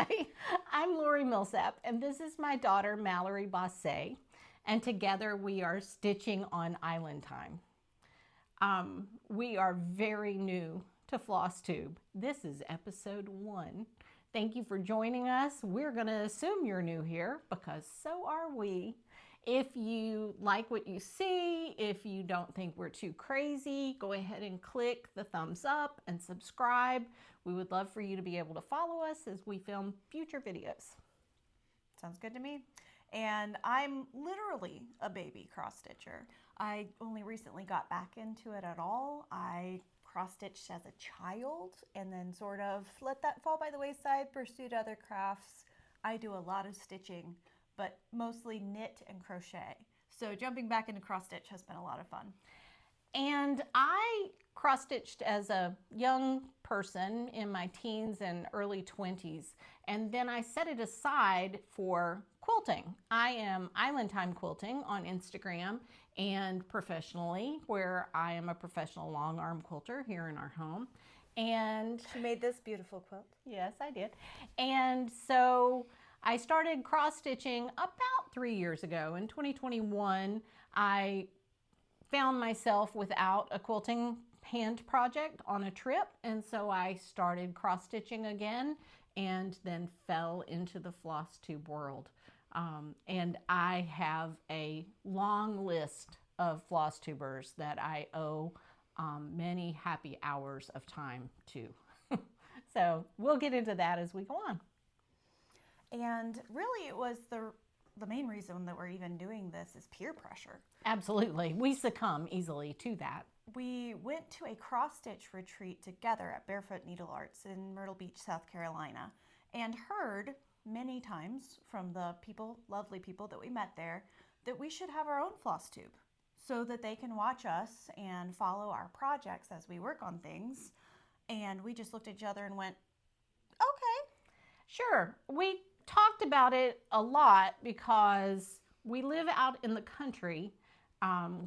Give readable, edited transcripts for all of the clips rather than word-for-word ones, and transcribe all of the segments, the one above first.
Hi, I'm Lori Millsap, and this is my daughter, Mallory Bosse, and together we are stitching on Island Time. We are very new to FlossTube. This is episode 1. Thank you for joining us. We're going to assume you're new here because so are we. If you like what you see, if you don't think we're too crazy, go ahead and click the thumbs up and subscribe. We would love for you to be able to follow us as we film future videos. Sounds good to me. And I'm literally a baby cross-stitcher. I only recently got back into it at all. I cross-stitched as a child and then sort of let that fall by the wayside, pursued other crafts. I do a lot of stitching, but mostly knit and crochet. So jumping back into cross-stitch has been a lot of fun. And I cross-stitched as a young person in my teens and early 20s, and then I set it aside for quilting. I am Island Time Quilting on Instagram and professionally, where I am a professional long arm quilter here in our home. And she made this beautiful quilt. Yes, I did. And so I started cross-stitching about 3 years ago. In 2021, I found myself without a quilting hand project on a trip, and so I started cross-stitching again and then fell into the FlossTube world. And I have a long list of FlossTubers that I owe many happy hours of time to. So we'll get into that as we go on. And really it was the main reason that we're even doing this is peer pressure. Absolutely. We succumb easily to that. We went to a cross-stitch retreat together at Barefoot Needlearts in Myrtle Beach, South Carolina, and heard many times from the people, lovely people that we met there, that we should have our own FlossTube so that they can watch us and follow our projects as we work on things. And we just looked at each other and went, okay. Sure. We talked about it a lot because we live out in the country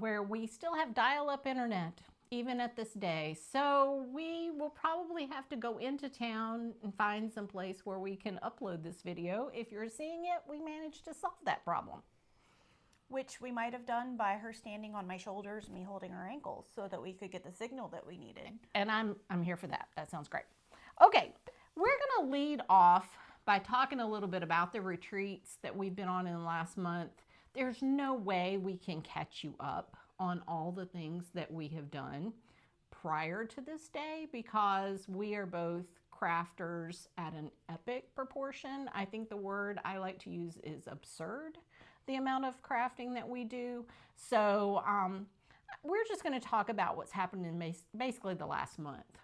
where we still have dial-up internet even at this day. So we will probably have to go into town and find some place where we can upload this video. If you're seeing it, we managed to solve that problem. Which we might have done by her standing on my shoulders and me holding her ankles so that we could get the signal that we needed. And I'm here for that. That sounds great. Okay, we're gonna lead off by talking a little bit about the retreats that we've been on in the last month. There's no way we can catch you up on all the things that we have done prior to this day because we are both crafters at an epic proportion. I think the word I like to use is absurd, the amount of crafting that we do. So we're just going to talk about what's happened in basically the last month.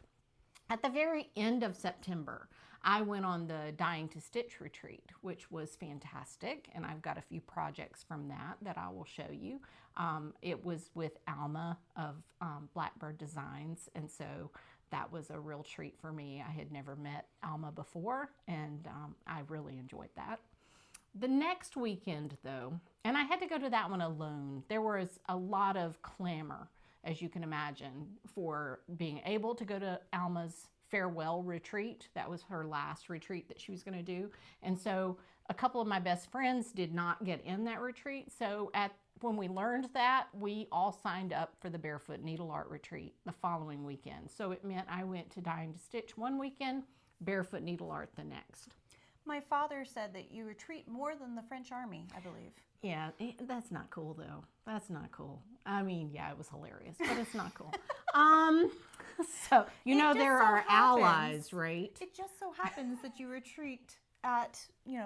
At the very end of September, I went on the Dying to Stitch retreat, which was fantastic, and I've got a few projects from that I will show you. It was with Alma of Blackbird Designs, and so that was a real treat for me. I had never met Alma before, and I really enjoyed that. The next weekend, though, and I had to go to that one alone, there was a lot of clamor, as you can imagine, for being able to go to Alma's farewell retreat. That was her last retreat that she was going to do. And so a couple of my best friends did not get in that retreat. So when we learned that, we all signed up for the Barefoot Needleart retreat the following weekend. So it meant I went to Dying to Stitch one weekend, Barefoot Needleart the next. My father said that you retreat more than the French Army, I believe. Yeah, that's not cool though. That's not cool. I mean, yeah, it was hilarious, but it's not cool. So, you know, there are allies, right? It just so happens that you retreat at,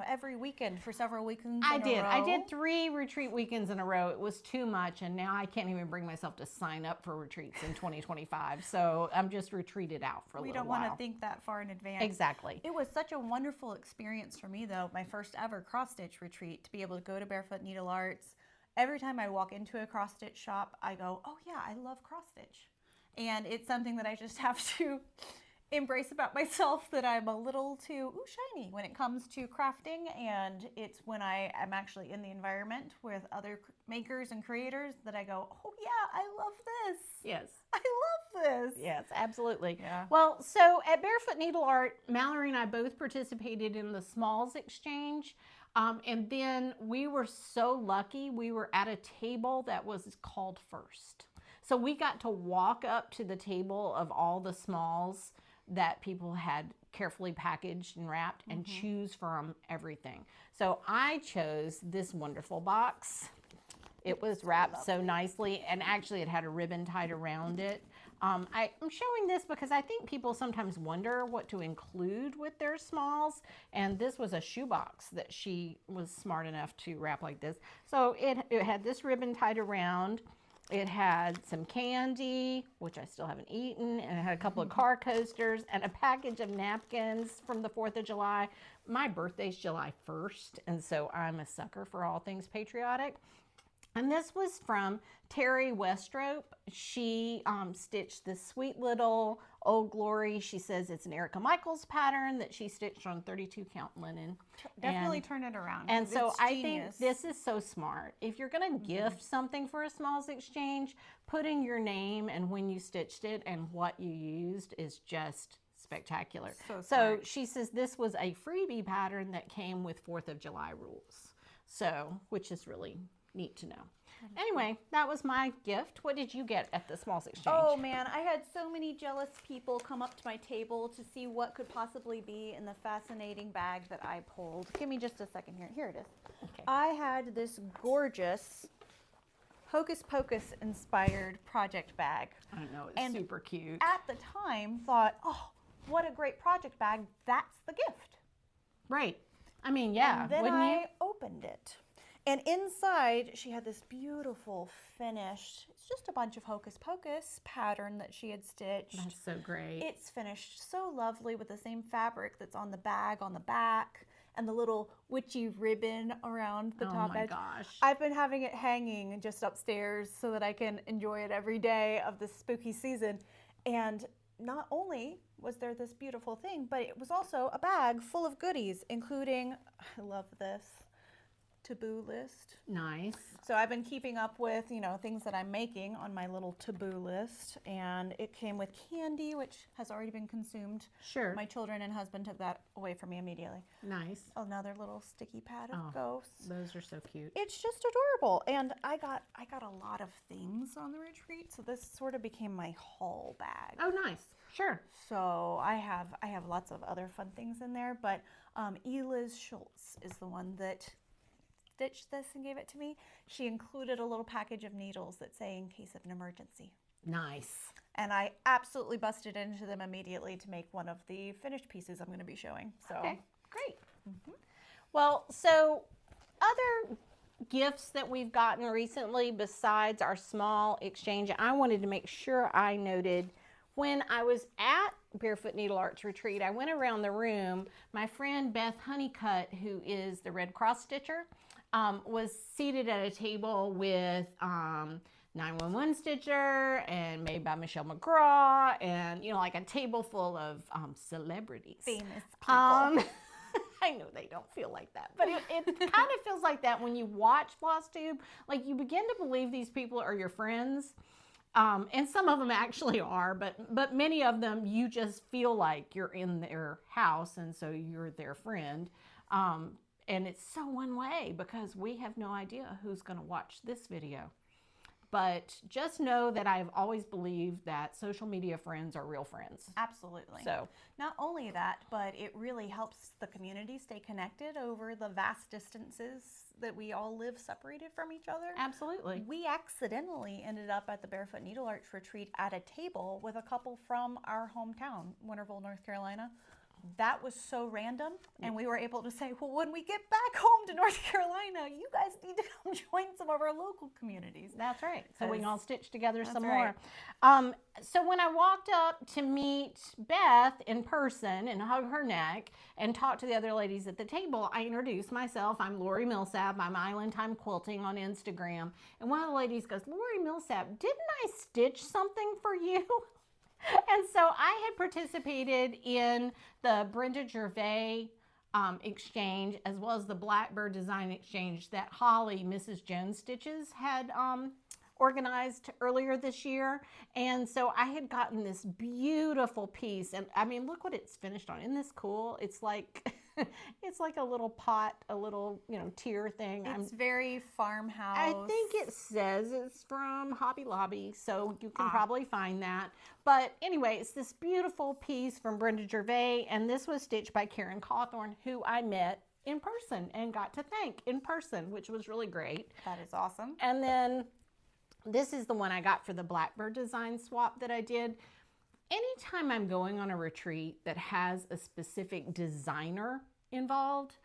every weekend for several weekends I did 3 retreat weekends in a row. It was too much, and now I can't even bring myself to sign up for retreats in 2025. So I'm just retreated out for a little while. We don't want to think that far in advance. Exactly. It was such a wonderful experience for me, though, my first ever cross-stitch retreat, to be able to go to Barefoot Needlearts. Every time I walk into a cross-stitch shop, I go, oh yeah, I love cross-stitch. And it's something that I just have to embrace about myself that I'm a little too shiny when it comes to crafting, and it's when I am actually in the environment with other makers and creators that I go, oh yeah, I love this. Yes. I love this. Yes, absolutely. Yeah. Well, so at Barefoot Needleart, Mallory and I both participated in the Smalls Exchange. And then we were so lucky, we were at a table that was called First. So we got to walk up to the table of all the smalls that people had carefully packaged and wrapped and choose from everything. So I chose this wonderful box. It was wrapped so nicely, and actually it had a ribbon tied around it. I'm showing this because I think people sometimes wonder what to include with their smalls, and this was a shoebox that she was smart enough to wrap like this. So it had this ribbon tied around. It had some candy, which I still haven't eaten, and it had a couple of car coasters and a package of napkins from the 4th of July. My birthday's July 1st, and so I'm a sucker for all things patriotic. And this was from Terry Westrope. She stitched this sweet little Old Glory. She says it's an Erica Michaels pattern that she stitched on 32 count linen. Definitely turn it around. And so it's I genius. think this is so smart. If you're going to gift something for a Smalls Exchange, putting your name and when you stitched it and what you used is just spectacular. So So smart. she says this was a freebie pattern that came with 4th of July rules. So, which is really neat to know. Anyway, that was my gift. What did you get at the Smalls Exchange? Oh man, I had so many jealous people come up to my table to see what could possibly be in the fascinating bag that I pulled. Give me just a second here. Here it is. Okay. I had this gorgeous Hocus Pocus inspired project bag. I know, it's And super cute. At the time, thought, oh, what a great project bag. That's the gift. Right. I mean, yeah, And then wouldn't I you? opened it. And inside, she had this beautiful finished, it's just a bunch of Hocus Pocus pattern that she had stitched. That's so great. It's finished so lovely with the same fabric that's on the bag on the back and the little witchy ribbon around the top my edge. gosh. I've been having it hanging just upstairs so that I can enjoy it every day of this spooky season. And not only was there this beautiful thing, but it was also a bag full of goodies, including, I love this, taboo list. Nice. So I've been keeping up with, you know, things that I'm making on my little taboo list, and it came with candy, which has already been consumed. Sure. My children and husband took that away from me immediately. Nice. Another little sticky pad of Oh. ghosts. Those are so cute. It's just adorable, and I got a lot of things on the retreat, so this sort of became my haul bag. Oh, nice. Sure. So I have lots of other fun things in there, but Eliz Schultz is the one that stitched this and gave it to me. She included a little package of needles that say in case of an emergency. Nice. And I absolutely busted into them immediately to make one of the finished pieces I'm going to be showing. So Okay, great. Well, so other gifts that we've gotten recently besides our small exchange, I wanted to make sure I noted when I was at Barefoot Needleart's retreat, I went around the room. My friend Beth Honeycutt, who is the Red Cross stitcher, was seated at a table with 911 stitcher and made by Michelle McGraw, and, you know, like a table full of celebrities. famous people. I know they don't feel like that, but it kind of feels like that when you watch FlossTube. Like, you begin to believe these people are your friends. And some of them actually are, but many of them you just feel like you're in their house, and so you're their friend. And it's so one way because we have no idea who's going to watch this video. But just know that I've always believed that social media friends are real friends. Absolutely. So, Not only that, but it really helps the community stay connected over the vast distances that we all live separated from each other. absolutely. We accidentally ended up at the Barefoot Needleart's retreat at a table with a couple from our hometown, Winterville, North Carolina. That was so random, and we were able to say, well, when we get back home to North Carolina, you guys need to come join some of our local communities. That's right. So we can all stitch together some right. more. So when I walked up to meet Beth in person and hug her neck and talk to the other ladies at the table, I introduced myself. I'm Lori Millsap. I'm Island Time Quilting on Instagram. And one of the ladies goes, Lori Millsap, didn't I stitch something for you? And so I had participated in the Brenda Gervais exchange, as well as the Blackbird design exchange that Holly, Mrs. Jones Stitches, had organized earlier this year. And so I had gotten this beautiful piece, and I mean, look what it's finished on. Isn't this cool? It's like it's like a little pot, a little, you know, tier thing. It's very farmhouse. I think it says it's from Hobby Lobby, so you can probably find that. But anyway, it's this beautiful piece from Brenda Gervais, and this was stitched by Karen Cawthorn, who I met in person and got to thank in person, which was really great. That is awesome. And then this is the one I got for the Blackbird design swap that I did. Anytime I'm going on a retreat that has a specific designer involved,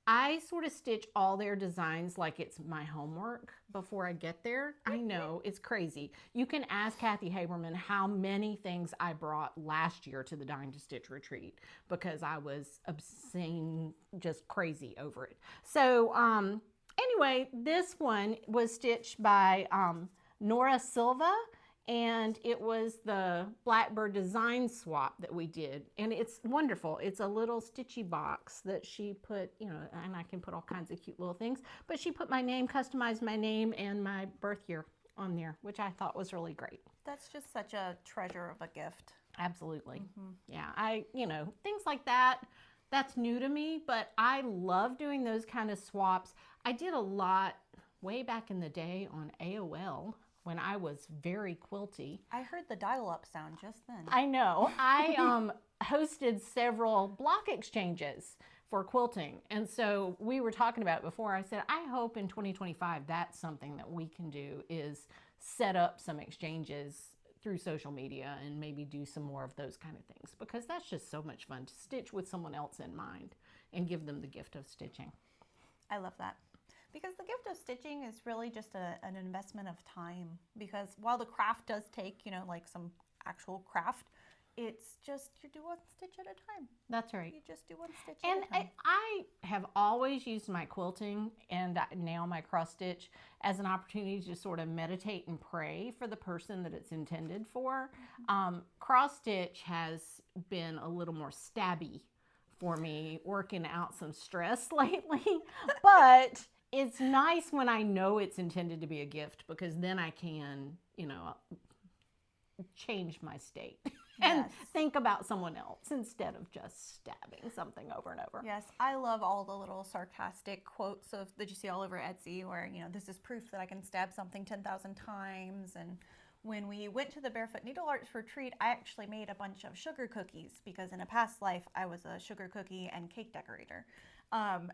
I sort of stitch all their designs like it's my homework before I get there. I know, it's crazy. You can ask Kathy Haberman how many things I brought last year to the Dying to Stitch retreat because I was obscene, just crazy over it. So anyway, this one was stitched by Nora Silva, and it was the Blackbird design swap that we did. And it's wonderful. It's a little stitchy box that she put, you know, and I can put all kinds of cute little things, but she put my name, customized my name and my birth year on there, which I thought was really great. That's just such a treasure of a gift. Absolutely. Yeah, you know, things like that, that's new to me, but I love doing those kind of swaps. I did a lot way back in the day on AOL, when I was very quilty. I heard the dial-up sound just then. I know. I hosted several block exchanges for quilting. And so we were talking about it before. I said, I hope in 2025 that's something that we can do, is set up some exchanges through social media and maybe do some more of those kind of things, because that's just so much fun to stitch with someone else in mind and give them the gift of stitching. I love that. Because the gift of stitching is really just an investment of time. Because while the craft does take, you know, like some actual craft, it's just you do one stitch at a time. That's right. You just do one stitch and at a time. I have always used my quilting and now my cross stitch as an opportunity to sort of meditate and pray for the person that it's intended for. Cross stitch has been a little more stabby for me, working out some stress lately, but it's nice when I know it's intended to be a gift, because then I can, you know, change my state and think about someone else instead of just stabbing something over and over. Yes, I love all the little sarcastic quotes that you see all over Etsy where, you know, this is proof that I can stab something 10,000 times. And when we went to the Barefoot Needleart retreat, I actually made a bunch of sugar cookies because in a past life I was a sugar cookie and cake decorator.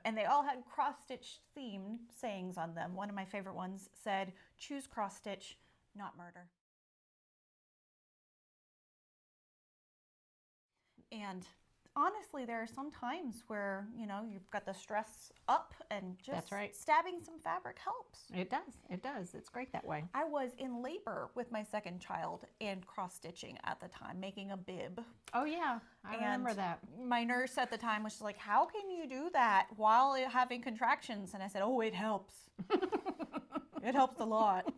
And they all had cross-stitch themed sayings on them. One of my favorite ones said, choose cross-stitch, not murder. And honestly, there are some times where, you know, you've got the stress up and just That's right. stabbing some fabric helps. It does. It does. It's great that way. I was in labor with my second child and cross-stitching at the time, making a bib. Oh, yeah. I remember that. My nurse at the time was just like, how can you do that while having contractions? And I said, oh, it helps. It helps a lot.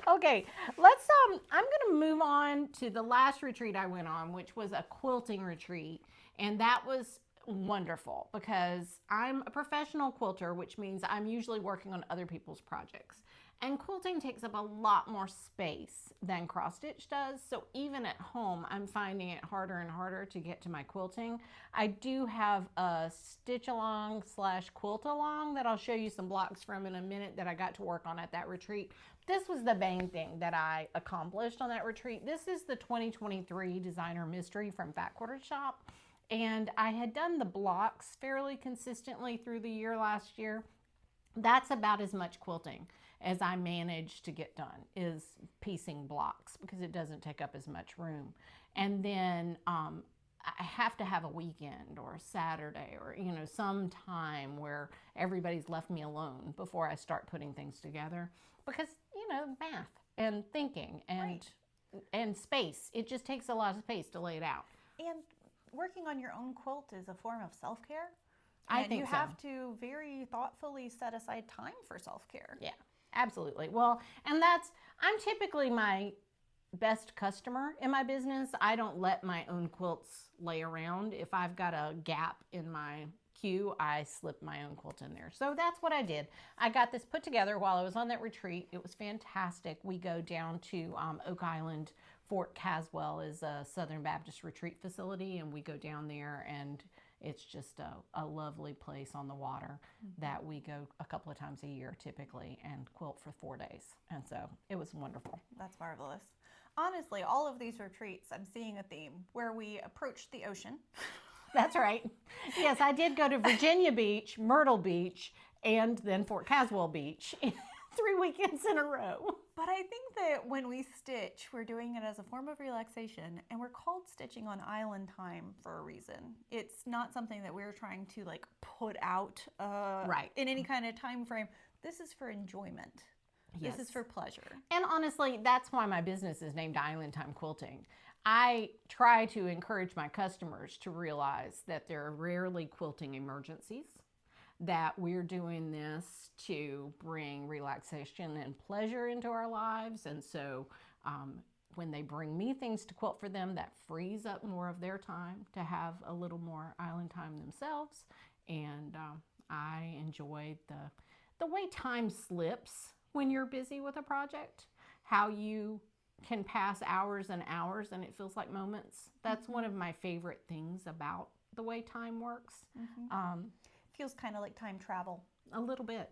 Okay, let's I'm gonna move on to the last retreat I went on, which was a quilting retreat, and that was wonderful because I'm a professional quilter, which means I'm usually working on other people's projects, and quilting takes up a lot more space than cross stitch does. So even at home, I'm finding it harder and harder to get to my quilting. I do have a stitch along / quilt along that I'll show you some blocks from in a minute that I got to work on at that retreat. This was the main thing that I accomplished on that retreat. This is the 2023 Designer Mystery from Fat Quarter Shop. And I had done the blocks fairly consistently through the year last year. That's about as much quilting as I managed to get done, is piecing blocks, because it doesn't take up as much room. And then I have to have a weekend or a Saturday or, you know, some time where everybody's left me alone before I start putting things together, because, you know, math and thinking and space. It just takes a lot of space to lay it out. And working on your own quilt is a form of self-care. I think you so. have to very thoughtfully set aside time for self-care. Yeah, absolutely. Well, and I'm typically my best customer in my business. I don't let my own quilts lay around. If I've got a gap in my queue, I slip my own quilt in there. So that's what I did. I got this put together while I was on that retreat. It was fantastic. We go down to Oak Island. Fort Caswell is a Southern Baptist retreat facility, and we go down there, and it's just a lovely place on the water that we go a couple of times a year typically and quilt for 4 days. And so it was wonderful. That's marvelous. Honestly, all of these retreats, I'm seeing a theme where we approach the ocean. That's right. Yes, I did go to Virginia Beach, Myrtle Beach, and then Fort Caswell Beach 3 weekends in a row. But I think that when we stitch, we're doing it as a form of relaxation, and we're called stitching on island time for a reason. It's not something that we're trying to like put out in any kind of time frame. This is for enjoyment. Yes. This is for pleasure. And honestly, that's why my business is named Island Time Quilting. I try to encourage my customers to realize that there are rarely quilting emergencies, that we're doing this to bring relaxation and pleasure into our lives. And so when they bring me things to quilt for them, that frees up more of their time to have a little more island time themselves. And I enjoy the way time slips when you're busy with a project, how you can pass hours and hours and it feels like moments. That's one of my favorite things about the way time works. Feels kind of like time travel. A little bit.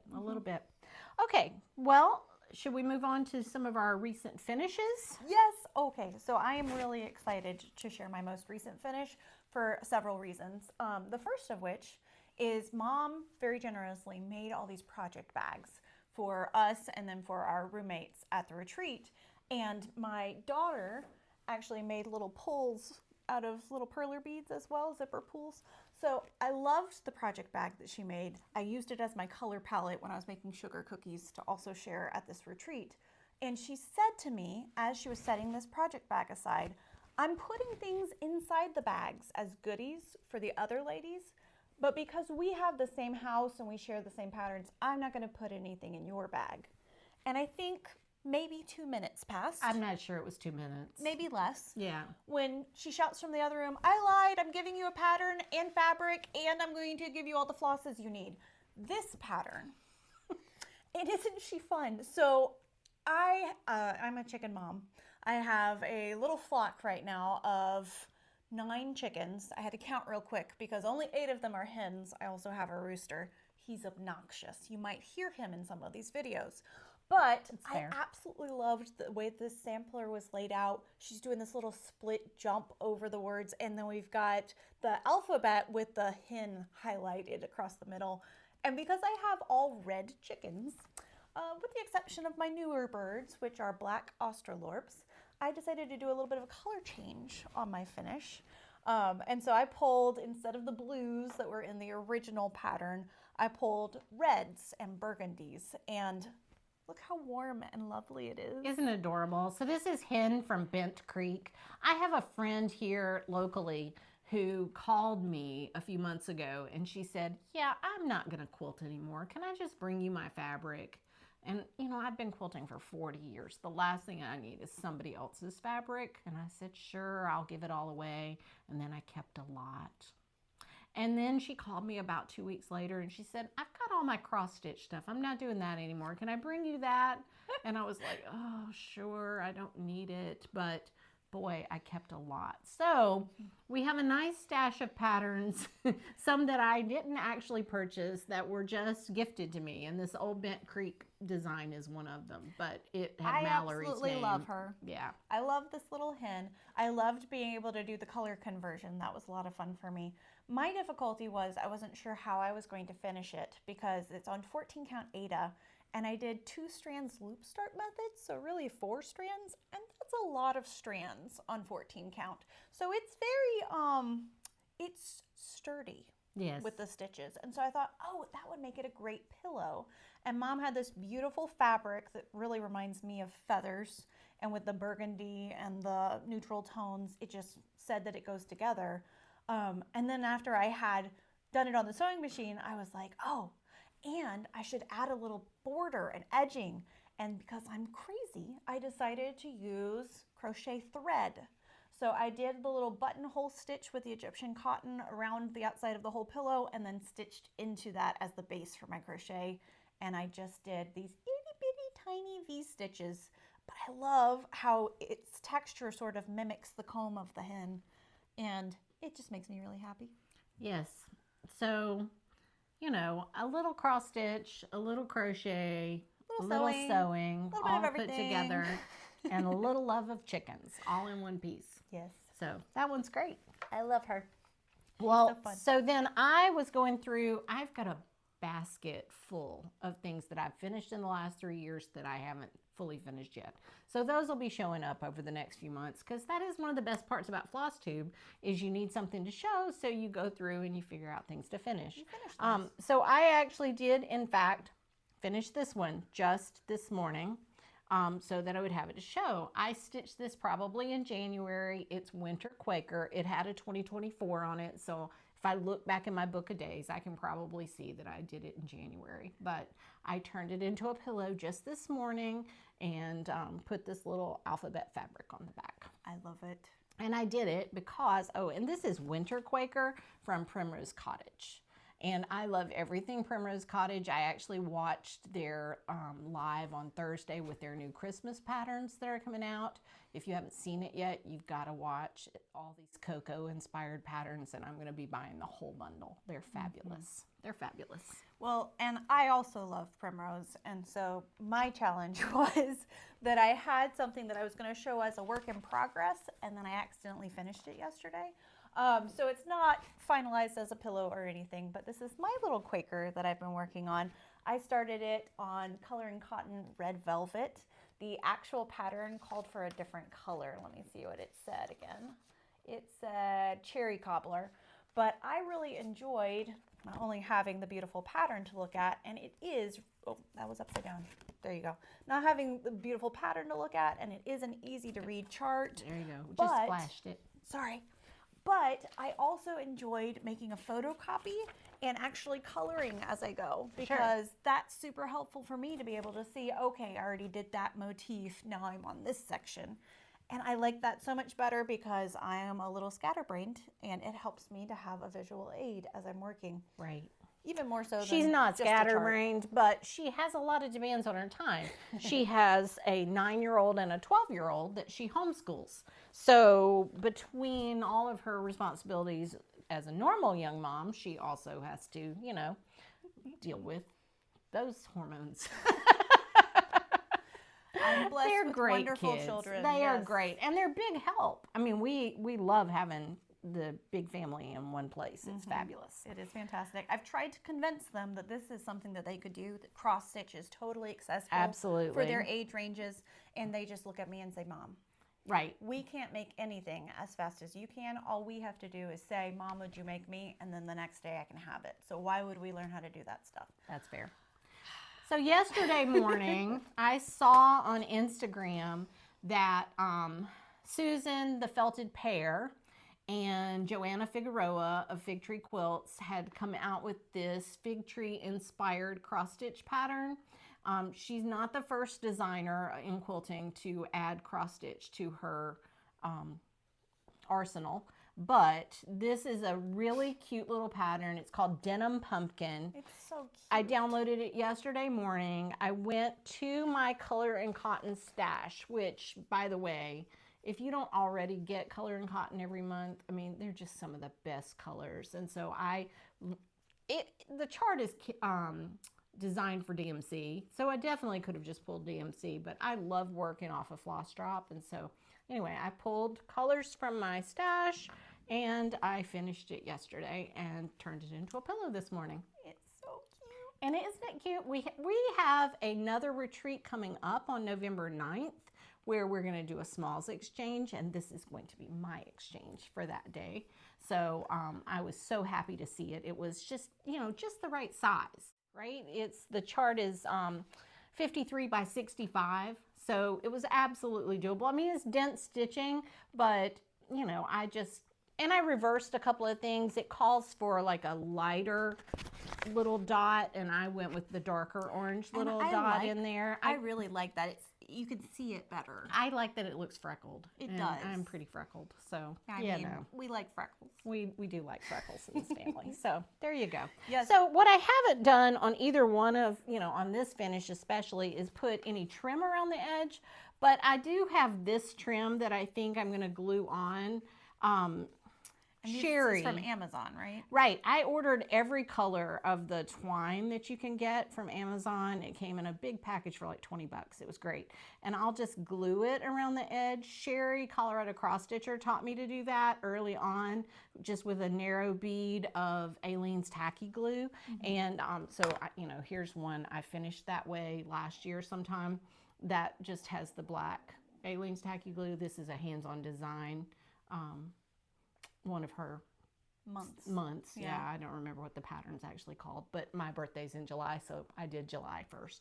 Okay, well, should we move on to some of our recent finishes? Yes. Okay, so I am really excited to share my most recent finish for several reasons. The first of which is Mom very generously made all these project bags for us and then for our roommates at the retreat. And my daughter actually made little pulls out of little perler beads as well, zipper pulls. So I loved the project bag that she made. I used it as my color palette when I was making sugar cookies to also share at this retreat. And she said to me, as she was setting this project bag aside, I'm putting things inside the bags as goodies for the other ladies, but because we have the same house and we share the same patterns, I'm not going to put anything in your bag. And I think maybe 2 minutes passed. I'm not sure it was 2 minutes. Maybe less. Yeah. When she shouts from the other room, I lied, I'm giving you a pattern and fabric, and I'm going to give you all the flosses you need. This pattern. And isn't she fun? So I'm a chicken mom. I have a little flock right now of 9 chickens. I had to count real quick because only 8 of them are hens. I also have a rooster. He's obnoxious. You might hear him in some of these videos. But I absolutely loved the way this sampler was laid out. She's doing this little split jump over the words, and then we've got the alphabet with the hen highlighted across the middle. And because I have all red chickens, with the exception of my newer birds, which are black Australorps, I decided to do a little bit of a color change on my finish. And so I pulled, instead of the blues that were in the original pattern, I pulled reds and burgundies, and look how warm and lovely it is. Isn't it adorable? So this is Hen from Bent Creek. I have a friend here locally who called me a few months ago and she said, yeah, I'm not going to quilt anymore. Can I just bring you my fabric? And, you know, I've been quilting for 40 years. The last thing I need is somebody else's fabric. And I said, sure, I'll give it all away. And then I kept a lot. And then she called me about 2 weeks later and she said, I've got all my cross stitch stuff. I'm not doing that anymore. Can I bring you that? And I was like, oh, sure, I don't need it. But boy, I kept a lot. So we have a nice stash of patterns, some that I didn't actually purchase that were just gifted to me. And this old Bent Creek design is one of them, but it had Mallory's name. I absolutely love her. Yeah. I love this little hen. I loved being able to do the color conversion. That was a lot of fun for me. My difficulty was I wasn't sure how I was going to finish it because it's on 14 count Ada. And I did 2 strands loop start methods, so really 4 strands, and that's a lot of strands on 14 count. So it's very, it's sturdy with the stitches. And so I thought, oh, that would make it a great pillow. And Mom had this beautiful fabric that really reminds me of feathers, and with the burgundy and the neutral tones, it just said that it goes together. And then after I had done it on the sewing machine, I was like, oh, and I should add a little border and edging. And because I'm crazy, I decided to use crochet thread. So I did the little buttonhole stitch with the Egyptian cotton around the outside of the whole pillow and then stitched into that as the base for my crochet. And I just did these itty bitty tiny V stitches. But I love how its texture sort of mimics the comb of the hen. And it just makes me really happy. Yes. So, you know, a little cross stitch, a little crochet, a little sewing, all put together, and a little love of chickens, all in one piece. Yes. So that one's great. I love her. Well, so then I was going through, I've got a basket full of things that I've finished in the last 3 years that I haven't fully finished yet. So those will be showing up over the next few months, because that is one of the best parts about FlossTube is you need something to show, so you go through and you figure out things to finish. So I actually did, in fact, finish this one just this morning. So that I would have it to show. I stitched this probably in January. It's winter Quaker. It had a 2024 on it, so if I look back in my book of days, I can probably see that I did it in January. But I turned it into a pillow just this morning and put this little alphabet fabric on the back. I love it. And I did it because, oh, and this is winter Quaker from Primrose Cottage. And I love everything Primrose Cottage. I actually watched their live on Thursday with their new Christmas patterns that are coming out. If you haven't seen it yet, you've got to watch all these cocoa inspired patterns, and I'm going to be buying the whole bundle. They're fabulous. They're fabulous. Well, and I also love Primrose, and so my challenge was that I had something that I was going to show as a work in progress, and then I accidentally finished it yesterday. So it's not finalized as a pillow or anything, but this is my little Quaker that I've been working on. I started it on Coloring Cotton Red Velvet. The actual pattern called for a different color. Let me see what it said again. It said Cherry Cobbler, but I really enjoyed not only having the beautiful pattern to look at, and it is, oh, that was upside down. There you go. Not having the beautiful pattern to look at, and it is an easy to read chart. There you go. Just flashed it. Sorry. But I also enjoyed making a photocopy and actually coloring as I go, because that's super helpful for me to be able to see, okay, I already did that motif, now I'm on this section. And I like that so much better because I am a little scatterbrained, and it helps me to have a visual aid as I'm working. Right. Even more so than she's not scatterbrained, but she has a lot of demands on her time. She has a 9-year-old and a 12-year-old that she homeschools. So between all of her responsibilities as a normal young mom, she also has to, you know, deal with those hormones. I'm blessed they're with great wonderful kids. children. They are great, and they're big help. I mean, we love having the big family in one place. It's fabulous. It is fantastic. I've tried to convince them that this is something that they could do, that cross stitch is totally accessible for their age ranges, and they just look at me and say, Mom, right, we can't make anything as fast as you can. All we have to do is say, Mom, would you make me? And then the next day I can have it. So why would we learn how to do that stuff? That's fair. So yesterday morning, I saw on Instagram that Susan, the Felted Pear, and Joanna Figueroa of Fig Tree Quilts had come out with this fig tree inspired cross stitch pattern. She's not the first designer in quilting to add cross stitch to her arsenal, but this is a really cute little pattern. It's called Denim Pumpkin. It's so cute. I downloaded it yesterday morning. I went to my Color and Cotton stash, which, by the way, if you don't already get Color and Cotton every month, I mean, they're just some of the best colors. And so the chart is designed for DMC, so I definitely could have just pulled DMC, but I love working off of Floss Drop. And so anyway, I pulled colors from my stash and I finished it yesterday and turned it into a pillow this morning. It's so cute. And isn't it cute? We have another retreat coming up on November 9th where we're going to do a smalls exchange, and this is going to be my exchange for that day. So I was so happy to see it. It was just, you know, just the right size, right? The chart is 53 by 65, so it was absolutely doable. I mean, it's dense stitching, but, you know, And I reversed a couple of things. It calls for like a lighter little dot, and I went with the darker orange little dot in there. I really like that. You can see it better. I like that it looks freckled. It does. I'm pretty freckled, so I mean, we like freckles. We do like freckles in this family. So there you go. Yes. So what I haven't done on either one of, on this finish especially, is put any trim around the edge. But I do have this trim that I think I'm going to glue on. And Sherry. This is from Amazon, right? Right. I ordered every color of the twine that you can get from Amazon. It came in a big package for like 20 bucks. It was great. And I'll just glue it around the edge. Sherry, Colorado Cross Stitcher, taught me to do that early on, just with a narrow bead of Aleene's tacky glue. And so, here's one I finished that way last year sometime. That just has the black Aleene's tacky glue. This is a hands-on design. One of her months. Yeah, I don't remember what the pattern's actually called, but my birthday's in July, so I did July 1st.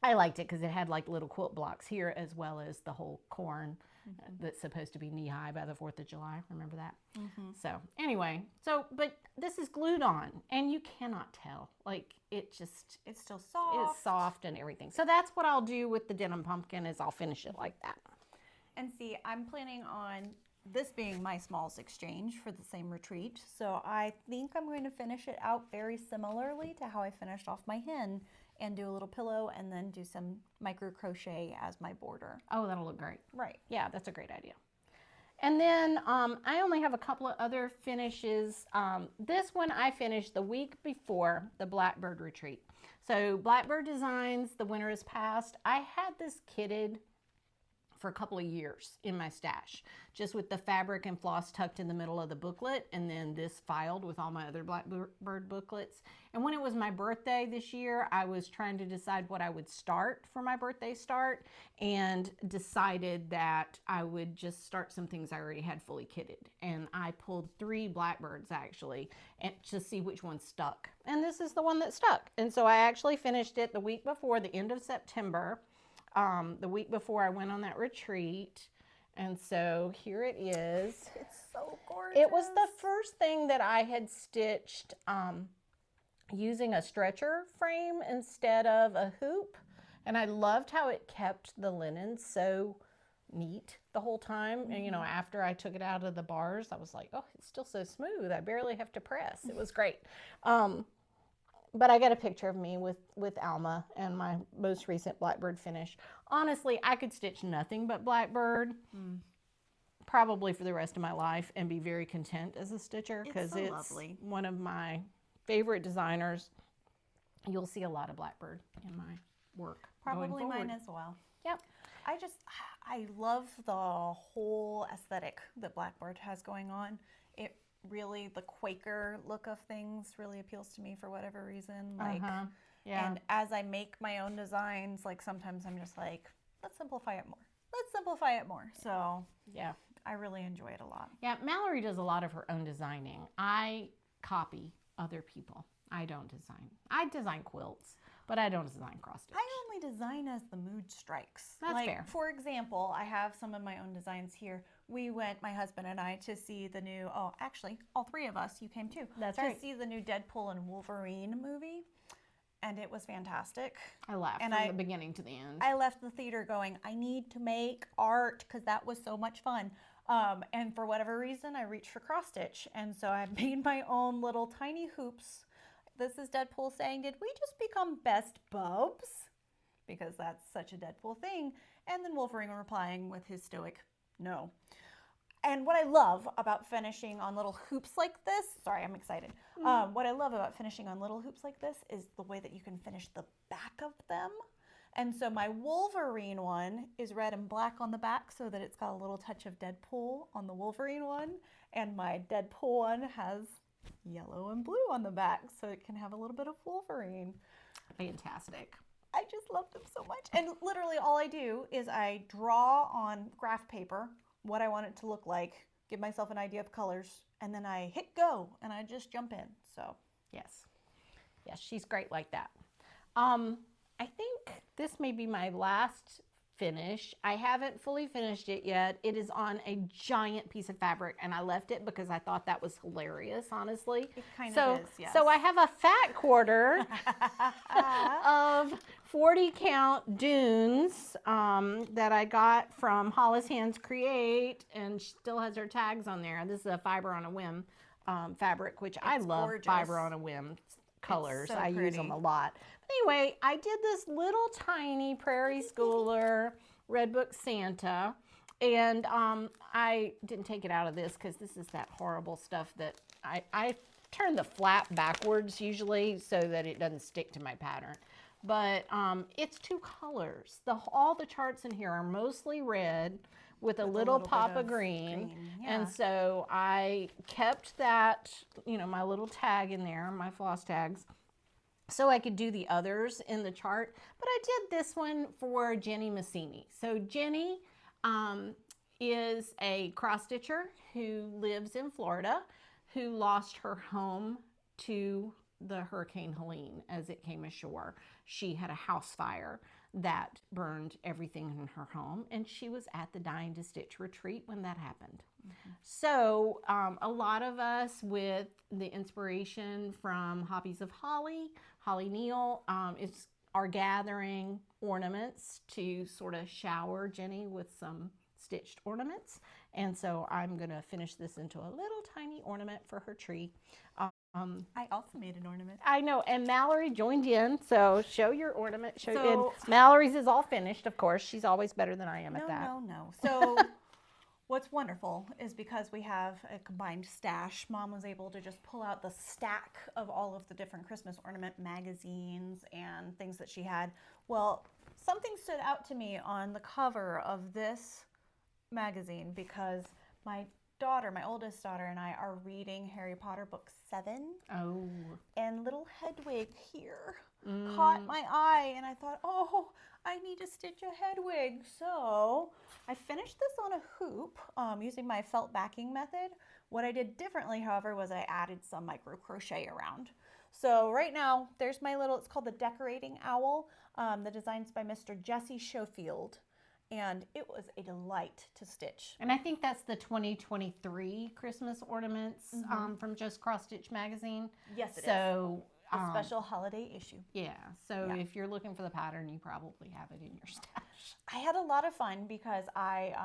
I liked it because it had like little quilt blocks here, as well as the whole corn that's supposed to be knee-high by the 4th of July. Remember that? So anyway, but this is glued on, and you cannot tell. Like, it's still soft. It's soft and everything. So that's what I'll do with the denim pumpkin, is I'll finish it like that. And see, I'm planning on this being my smalls exchange for the same retreat. So I think I'm going to finish it out very similarly to how I finished off my hen, and do a little pillow and then do some micro crochet as my border. Oh, that'll look great. Right. Yeah, that's a great idea. And then I only have a couple of other finishes. This one I finished the week before the Blackbird retreat. So Blackbird Designs, the winter is past. I had this kitted for a couple of years in my stash, just with the fabric and floss tucked in the middle of the booklet, and then this filed with all my other Blackbird booklets. And when it was my birthday this year, I was trying to decide what I would start for my birthday start, and decided that I would just start some things I already had fully kitted. And I pulled 3 Blackbirds actually, and to see which one stuck. And this is the one that stuck. And so I actually finished it the week before, the end of September. The week before I went on that retreat. And so here it is. It's so gorgeous. It was the first thing that I had stitched using a stretcher frame instead of a hoop. And I loved how it kept the linen so neat the whole time. And after I took it out of the bars, I was like, oh, it's still so smooth. I barely have to press. It was great. But I got a picture of me with Alma and my most recent Blackbird finish. Honestly, I could stitch nothing but Blackbird probably for the rest of my life and be very content as a stitcher, because it's lovely. One of my favorite designers. You'll see a lot of Blackbird in my work. Probably mine as well. Yep. I love the whole aesthetic that Blackbird has going on. It really, the Quaker look of things really appeals to me for whatever reason. Yeah. And as I make my own designs, like sometimes I'm just like, let's simplify it more. Let's simplify it more. So yeah, I really enjoy it a lot. Yeah, Mallory does a lot of her own designing. I copy other people. I don't design. I design quilts, but I don't design cross stitch. I only design as the mood strikes. That's fair. For example, I have some of my own designs here. We went, my husband and I, to see the new, actually, all 3 of us, you came too. That's right. To see the new Deadpool and Wolverine movie. And it was fantastic. I laughed from the beginning to the end. I left the theater going, I need to make art, because that was so much fun. And for whatever reason, I reached for cross stitch. And so I made my own little tiny hoops. This is Deadpool saying, did we just become best bubs? Because that's such a Deadpool thing. And then Wolverine replying with his stoic, no. And what I love about finishing on little hoops like this, sorry, I'm excited. What I love about finishing on little hoops like this is the way that you can finish the back of them. And so my Wolverine one is red and black on the back, so that it's got a little touch of Deadpool on the Wolverine one. And my Deadpool one has yellow and blue on the back, so it can have a little bit of Wolverine. Fantastic. I just love them so much. And literally all I do is I draw on graph paper what I want it to look like, give myself an idea of colors, and then I hit go and I just jump in. So yes, she's great like that. I think this may be my last finish. I haven't fully finished it yet. It is on a giant piece of fabric, and I left it because I thought that was hilarious, honestly. It kind of is, yes. So I have a fat quarter of 40 count dunes that I got from Hollis Hands Create, and still has her tags on there. This is a fiber on a whim fabric, which I love. Gorgeous. Fiber on a whim colors. So I use them a lot. Anyway, I did this little tiny Prairie Schooler Redbook Santa, and I didn't take it out of this because this is that horrible stuff that I turn the flap backwards usually so that it doesn't stick to my pattern. But it's 2 colors. All the charts in here are mostly red with a little pop of green. Yeah. And so I kept that, you know, my little tag in there, my floss tags, so I could do the others in the chart. But I did this one for Jenny Massini. So Jenny is a cross stitcher who lives in Florida, who lost her home to the Hurricane Helene as it came ashore. She had a house fire that burned everything in her home, and she was at the Dying to Stitch retreat when that happened. Mm-hmm. So a lot of us, with the inspiration from Hobbies of Holly Neal, are gathering ornaments to sort of shower Jenny with some stitched ornaments. And so I'm going to finish this into a little tiny ornament for her tree. I also made an ornament. I know, and Mallory joined in, so show your ornament. And Mallory's is all finished, of course. She's always better than I am at that. No. So what's wonderful is because we have a combined stash, Mom was able to just pull out the stack of all of the different Christmas ornament magazines and things that she had. Well, something stood out to me on the cover of this magazine because my oldest daughter, and I are reading Harry Potter book 7. Oh. And little Hedwig here caught my eye, and I thought, oh, I need to stitch a Hedwig. So I finished this on a hoop using my felt backing method. What I did differently, however, was I added some micro crochet around. So right now, there's my little, it's called the Decorating Owl. The design's by Mr. Jesse Schofield. And it was a delight to stitch. And I think that's the 2023 Christmas ornaments from Just Cross Stitch magazine. Yes, it is. So a special holiday issue. Yeah. So if you're looking for the pattern, you probably have it in your stash. I had a lot of fun because I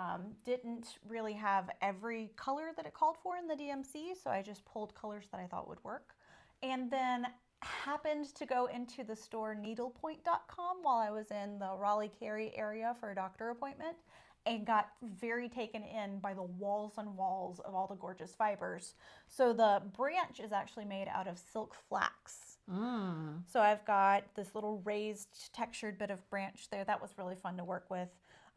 didn't really have every color that it called for in the DMC, so I just pulled colors that I thought would work. And then happened to go into the store needlepoint.com while I was in the Raleigh-Cary area for a doctor appointment, and got very taken in by the walls and walls of all the gorgeous fibers. So the branch is actually made out of silk flax. So I've got this little raised textured bit of branch there. That was really fun to work with.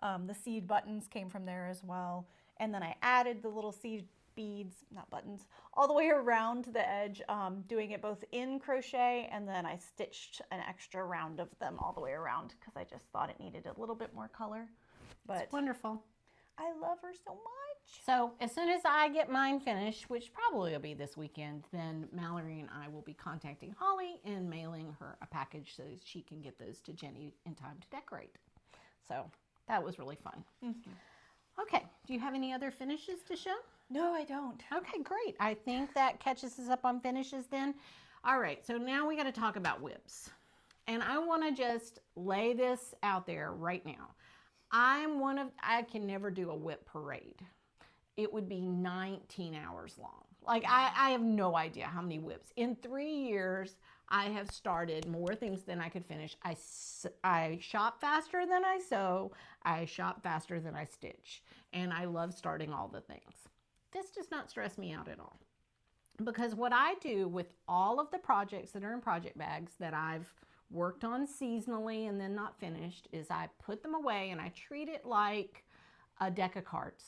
The seed buttons came from there as well. And then I added the little seed beads, not buttons, all the way around the edge, doing it both in crochet, and then I stitched an extra round of them all the way around because I just thought it needed a little bit more color. But it's wonderful. I love her so much. So as soon as I get mine finished, which probably will be this weekend, then Mallory and I will be contacting Holly and mailing her a package so she can get those to Jenny in time to decorate. So that was really fun. Okay, do you have any other finishes to show? No, I don't. Okay, great. I think that catches us up on finishes then. All right, so now we got to talk about whips. And I want to just lay this out there right now. I can never do a whip parade. It would be 19 hours long. Like, I have no idea how many whips. In 3 years, I have started more things than I could finish. I shop faster than I sew. I shop faster than I stitch. And I love starting all the things. This does not stress me out at all. Because what I do with all of the projects that are in project bags that I've worked on seasonally and then not finished is I put them away and I treat it like a deck of cards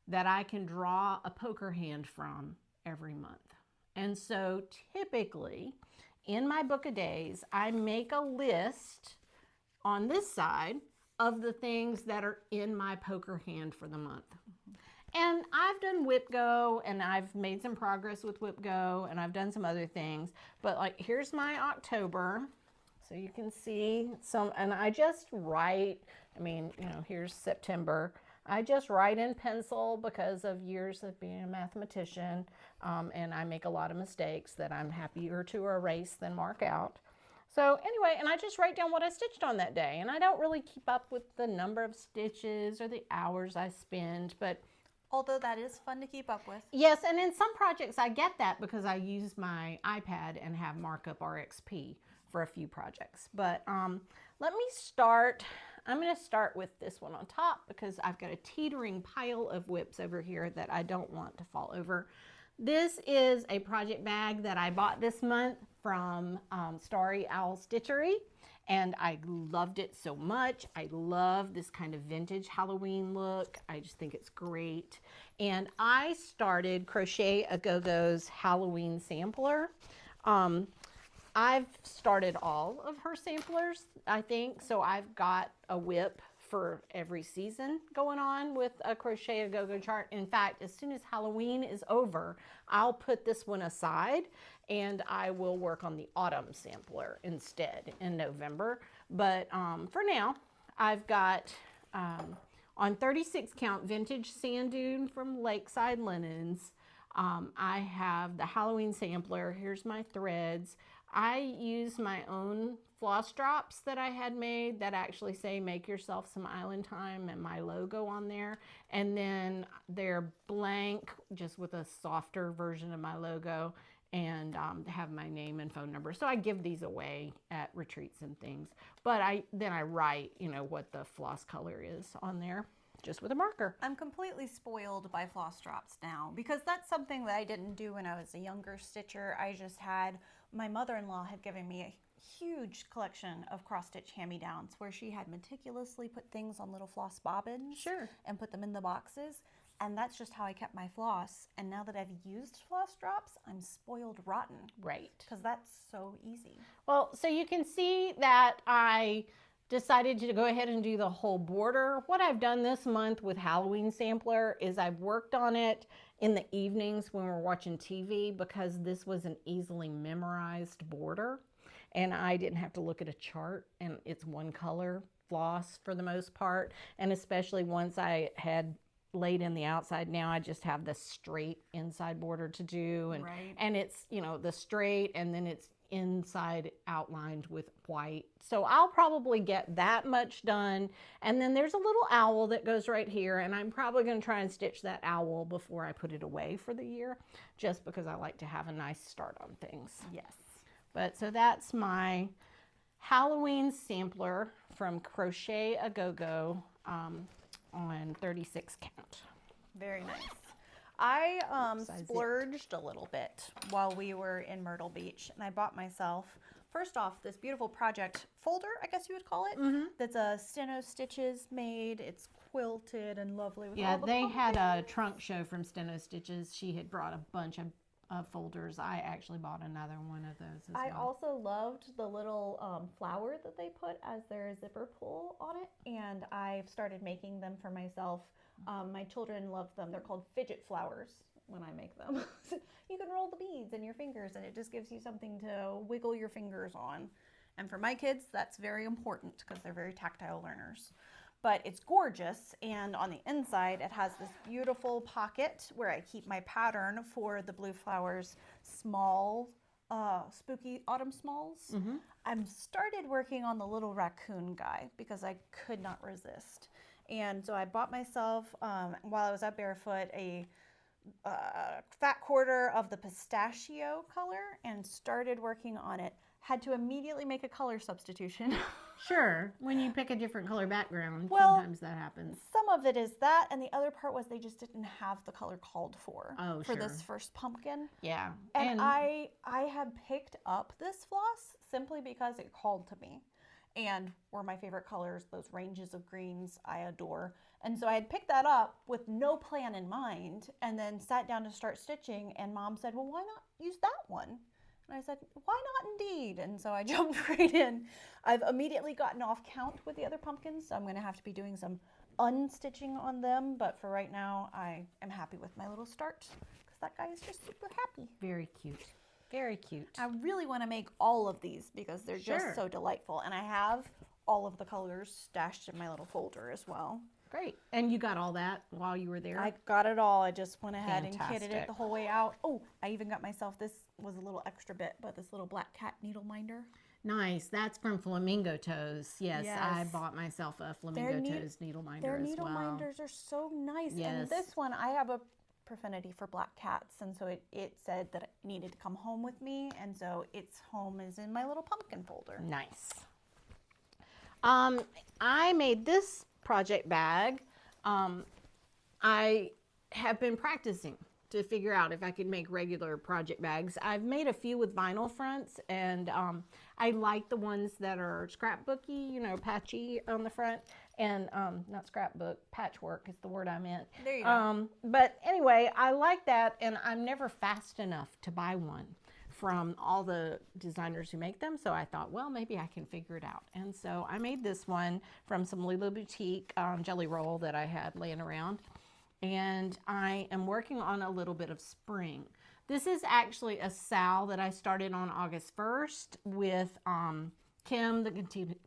that I can draw a poker hand from every month. And so typically in my book of days, I make a list on this side of the things that are in my poker hand for the month. And I've done Whip Go, and I've made some progress with Whip Go, and I've done some other things. But like, here's my October. So you can see some, and I just write I mean, you know, here's September. I just write in pencil because of years of being a mathematician, and I make a lot of mistakes that I'm happier to erase than mark out. So anyway, and I just write down what I stitched on that day, and I don't really keep up with the number of stitches or the hours I spend, but although that is fun to keep up with. yes, and in some projects I get that because I use my iPad and have Markup RXP for a few projects. But let me start. I'm going to start with this one on top because I've got a teetering pile of whips over here that I don't want to fall over. This is a project bag that I bought this month from Starry Owl Stitchery, and I loved it so much. I love this kind of vintage Halloween look. I just think it's great. And I started Crochet A Go-Go's Halloween sampler. I've started all of her samplers, I think, so I've got a whip for every season going on with a Crochet A Go-Go chart. In fact, as soon as Halloween is over, I'll put this one aside and I will work on the autumn sampler instead in November. But for now, I've got on 36 count vintage sand dune from Lakeside Linens. I have the Halloween sampler. Here's my threads. I use my own floss drops that I had made that actually say make yourself some island time and my logo on there, and then they're blank just with a softer version of my logo, and have my name and phone number. So I give these away at retreats and things, but then I write, you know, what the floss color is on there just with a marker. I'm completely spoiled by floss drops now because that's something that I didn't do when I was a younger stitcher. I just had, my mother-in-law had given me a huge collection of cross-stitch hand-me-downs where she had meticulously put things on little floss bobbins. Sure. And put them in the boxes. And that's just how I kept my floss. And now that I've used floss drops, I'm spoiled rotten. Right. Because that's so easy. Well, so you can see that I decided to go ahead and do the whole border. What I've done this month with Halloween Sampler is I've worked on it in the evenings when we're watching TV because this was an easily memorized border and I didn't have to look at a chart, and it's one color floss for the most part, and especially once I had laid in the outside, now I just have the straight inside border to do, and Right. and it's, you know, the straight and then it's inside outlined with white. So I'll probably get that much done. And then there's a little owl that goes right here, and I'm probably going to try and stitch that owl before I put it away for the year, just because I like to have a nice start on things. Yes. But so that's my Halloween sampler from Crochet A Go-Go on 36 count. Very nice. I Size splurged a little bit while we were in Myrtle Beach, and I bought myself, first off, this beautiful project folder, I guess you would call it, that's a Steno Stitches made. It's quilted and lovely. With Yeah, all the they had a pumpkins. trunk show from Steno Stitches. She had brought a bunch of folders. I actually bought another one of those as I well. also loved the little flower that they put as their zipper pull on it, and I've started making them for myself. My children love them. They're called fidget flowers when I make them. You can roll the beads in your fingers, and it just gives you something to wiggle your fingers on. And for my kids, that's very important because they're very tactile learners. But it's gorgeous, and on the inside it has this beautiful pocket where I keep my pattern for the Blue Flowers small, spooky autumn smalls. I've started working on the little raccoon guy because I could not resist. And so I bought myself, while I was at Barefoot, a fat quarter of the pistachio color and started working on it. Had to immediately make a color substitution. Sure, when you pick a different color background, Well, sometimes that happens. Some of it is that, and the other part was they just didn't have the color called for Sure. this first pumpkin. Yeah. And I had picked up this floss simply because it called to me and were my favorite colors, those ranges of greens I adore. And so I had picked that up with no plan in mind and then sat down to start stitching, and Mom said, well, why not use that one? And I said, why not indeed? And so I jumped right in. I've immediately gotten off count with the other pumpkins, so I'm going to have to be doing some unstitching on them. But for right now, I am happy with my little start because that guy is just super happy. Very cute. Very cute. I really want to make all of these because they're Sure. just so delightful. And I have all of the colors stashed in my little folder as well. Great. And you got all that while you were there? I got it all. I just went ahead and kitted Fantastic. it the whole way out. Oh, I even got myself, this was a little extra bit, but this little black cat needle minder. Nice. That's from Flamingo Toes. Yes, I Yes. bought myself a Flamingo Toes needle minder Their as needle well. minders are so nice. Yes. And this one, I have a affinity for black cats, and so it said that it needed to come home with me, and so its home is in my little pumpkin folder. Nice. I made this project bag. I have been practicing to figure out if I could make regular project bags. I've made a few with vinyl fronts, and I like the ones that are scrapbooky, you know, patchy on the front, and not scrapbook, patchwork is the word I meant. There you go. But anyway, I like that, and I'm never fast enough to buy one from all the designers who make them, so I thought, well, maybe I can figure it out. And so I made this one from some Lulu Boutique jelly roll that I had laying around, and I am working on a little bit of spring. This is actually a sal that I started on August 1st with Kim, the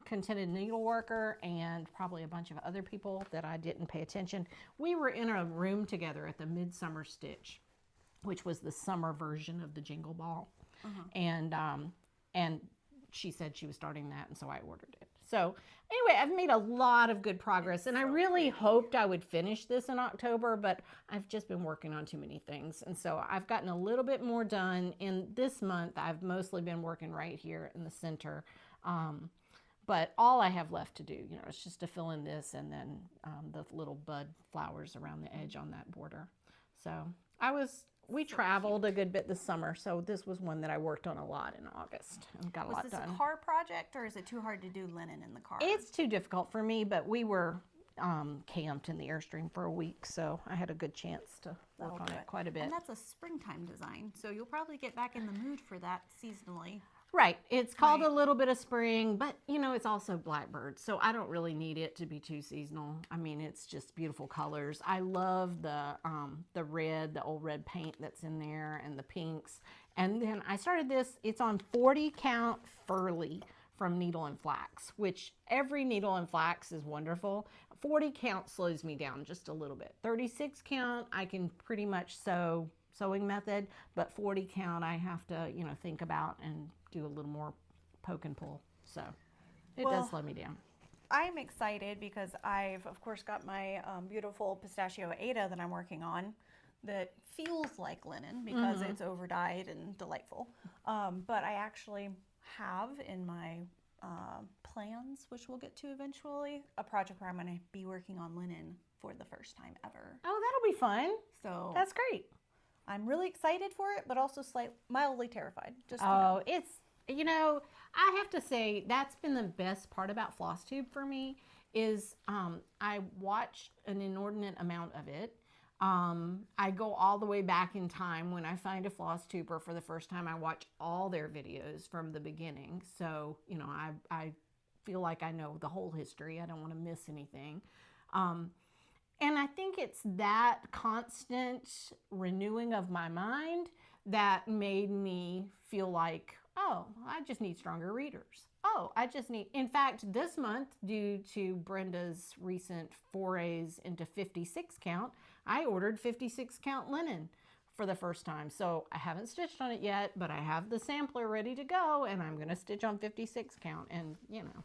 contented needleworker, and probably a bunch of other people that I didn't pay attention. We were in a room together at the Midsummer Stitch, which was the summer version of the Jingle Ball. And she said she was starting that, and so I ordered it. So anyway, I've made a lot of good progress, and I really hoped I would finish this in October, but I've just been working on too many things. And so I've gotten a little bit more done in this month. I've mostly been working right here in the center. But all I have left to do, you know, is just to fill in this and then the little bud flowers around the edge on that border. So we traveled a good bit this summer, so this was one that I worked on a lot in August and got a lot done. Was this a car project, or is it too hard to do linen in the car? It's too difficult for me, but we were camped in the Airstream for a week, so I had a good chance to work on it quite a bit. And that's a springtime design, so you'll probably get back in the mood for that seasonally. Right. It's called a little bit of spring, but you know, it's also Blackbird, so I don't really need it to be too seasonal. I mean, it's just beautiful colors. I love the red, the old red paint that's in there, and the pinks. And then I started this. It's on 40 count furly from Needle and Flax, which every Needle and Flax is wonderful. 40 count slows me down just a little bit. 36 count, I can pretty much sewing method, but 40 count I have to, you know, think about and do a little more poke and pull. So it does slow me down. I'm excited because I've of course got my beautiful pistachio Ada that I'm working on that feels like linen because it's over dyed and delightful. But I actually have in my plans, which we'll get to eventually, a project where I'm going to be working on linen for the first time ever. Oh, that'll be fun. So That's great. I'm really excited for it, but also mildly terrified. Just it's, you know, I have to say that's been the best part about FlossTube for me is I watched an inordinate amount of it. I go all the way back in time. When I find a FlossTuber for the first time, I watch all their videos from the beginning. So, you know, I feel like I know the whole history. I don't want to miss anything. And I think it's that constant renewing of my mind that made me feel like, oh, I just need stronger readers. Oh, I just need, in fact, this month, due to Brenda's recent forays into 56 count, I ordered 56 count linen for the first time. So I haven't stitched on it yet, but I have the sampler ready to go, and I'm going to stitch on 56 count. And, you know,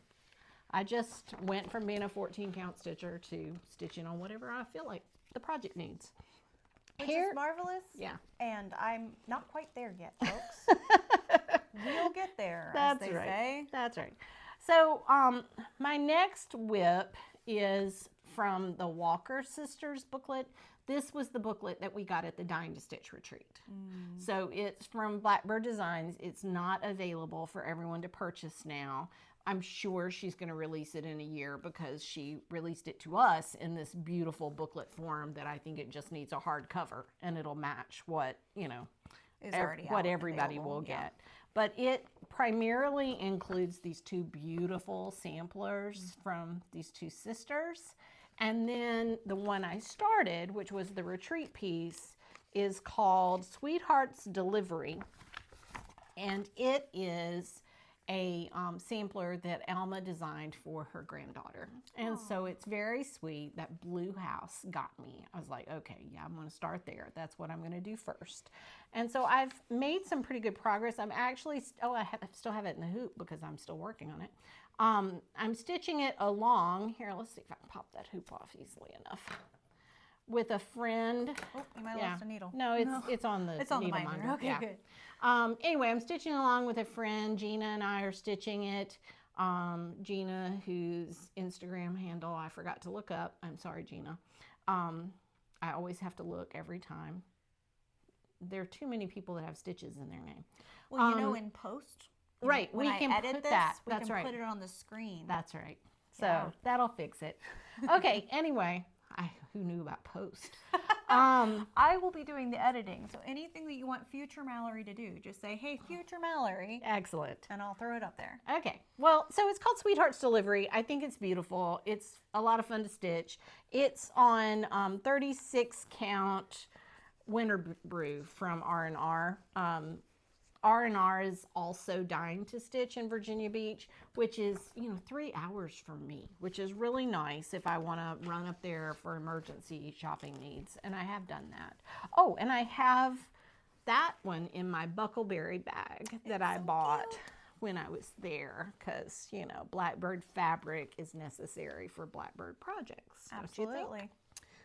I just went from being a 14 count stitcher to stitching on whatever I feel like the project needs. Which is marvelous. Yeah. And I'm not quite there yet, folks. We'll get there, as they say. That's right. So my next whip is from the Walker Sisters booklet. This was the booklet that we got at the Dying to Stitch retreat. So it's from Blackbird Designs. It's not available for everyone to purchase now. I'm sure she's going to release it in a year because she released it to us in this beautiful booklet form that I think it just needs a hardcover, and it'll match what, you know, what everybody will get. But it primarily includes these two beautiful samplers from these two sisters. And then the one I started, which was the retreat piece, is called Sweetheart's Delivery. And it is a sampler that Alma designed for her granddaughter. And so it's very sweet. That blue house got me. I was like, okay, yeah, I'm going to start there. That's what I'm going to do first. And so I've made some pretty good progress. I'm actually, I still have it in the hoop because I'm still working on it. I'm stitching it along. Here, let's see if I can pop that hoop off easily enough. With a friend. Oh, you might have lost a needle. No, it's on the it's on needle the binder. minder. Okay, Yeah. good. Anyway, I'm stitching along with a friend. Gina and I are stitching it. Gina, whose Instagram handle I forgot to look up. I'm sorry, Gina. I always have to look every time. There are too many people that have stitches in their name. Well, you know, in post, right, when we can edit put this, that. we That's can right. put it on the screen. That's right. So Yeah. that'll fix it. Okay. Anyway, who knew about post? I will be doing the editing. So anything that you want future Mallory to do, just say, hey, future Mallory. Excellent. And I'll throw it up there. Okay. Well, so it's called Sweetheart's Delivery. I think it's beautiful. It's a lot of fun to stitch. It's on 36 count winter brew from R&R. R&R is also dying to stitch in Virginia Beach, which is, 3 hours from me, which is really nice if I want to run up there for emergency shopping needs. And I have done that. Oh, and I have that one in my Buckleberry bag that I bought when I was there because, Blackbird fabric is necessary for Blackbird projects. Absolutely. Don't you think?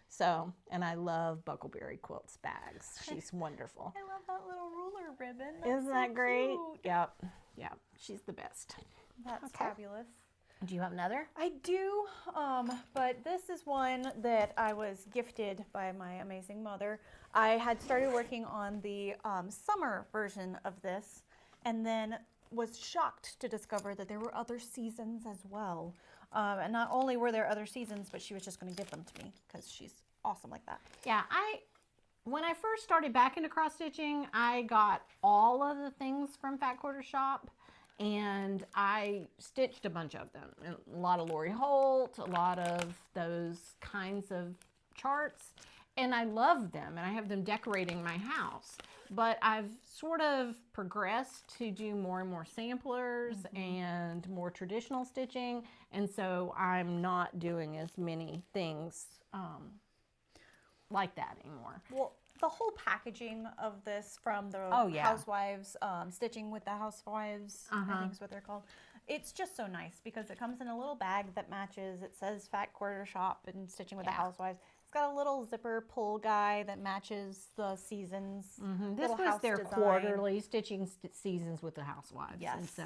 So, and I love Buckleberry Quilts bags. She's wonderful. I love that little ruler ribbon. That's Isn't that so great? cute. Yep. She's the best. That's fabulous. Do you have another? I do, but this is one that I was gifted by my amazing mother. I had started working on the summer version of this and then was shocked to discover that there were other seasons as well. And not only were there other seasons, but she was just going to give them to me because she's awesome like that. Yeah, when I first started back into cross stitching, I got all of the things from Fat Quarter Shop and I stitched a bunch of them. A lot of Lori Holt, a lot of those kinds of charts, and I love them and I have them decorating my house. But I've sort of progressed to do more and more samplers and more traditional stitching, and so I'm not doing as many things like that anymore. Well, the whole packaging of this from the Housewives, Stitching with the Housewives, I think is what they're called. It's just so nice because it comes in a little bag that matches. It says Fat Quarter Shop and Stitching with the Housewives. It's got a little zipper pull guy that matches the seasons. This was their quarterly stitching seasons with the Housewives. Yes.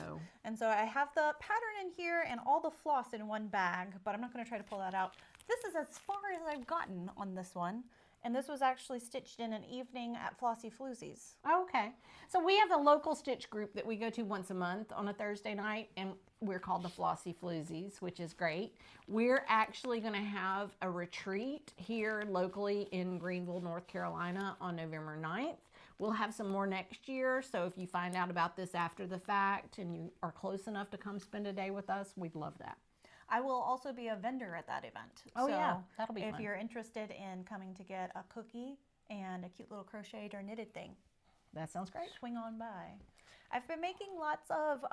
And so I have the pattern in here and all the floss in one bag, but I'm not going to try to pull that out. This is as far as I've gotten on this one. And this was actually stitched in an evening at Flossy Floozies. Okay. So we have a local stitch group that we go to once a month on a Thursday night, and we're called the Flossy Floozies, which is great. We're actually going to have a retreat here locally in Greenville, North Carolina on November 9th. We'll have some more next year, so if you find out about this after the fact and you are close enough to come spend a day with us, we'd love that. I will also be a vendor at that event. Oh, so yeah, that'll be fun. If you're interested in coming to get a cookie and a cute little crocheted or knitted thing, that sounds great. Swing on by. I've been making lots of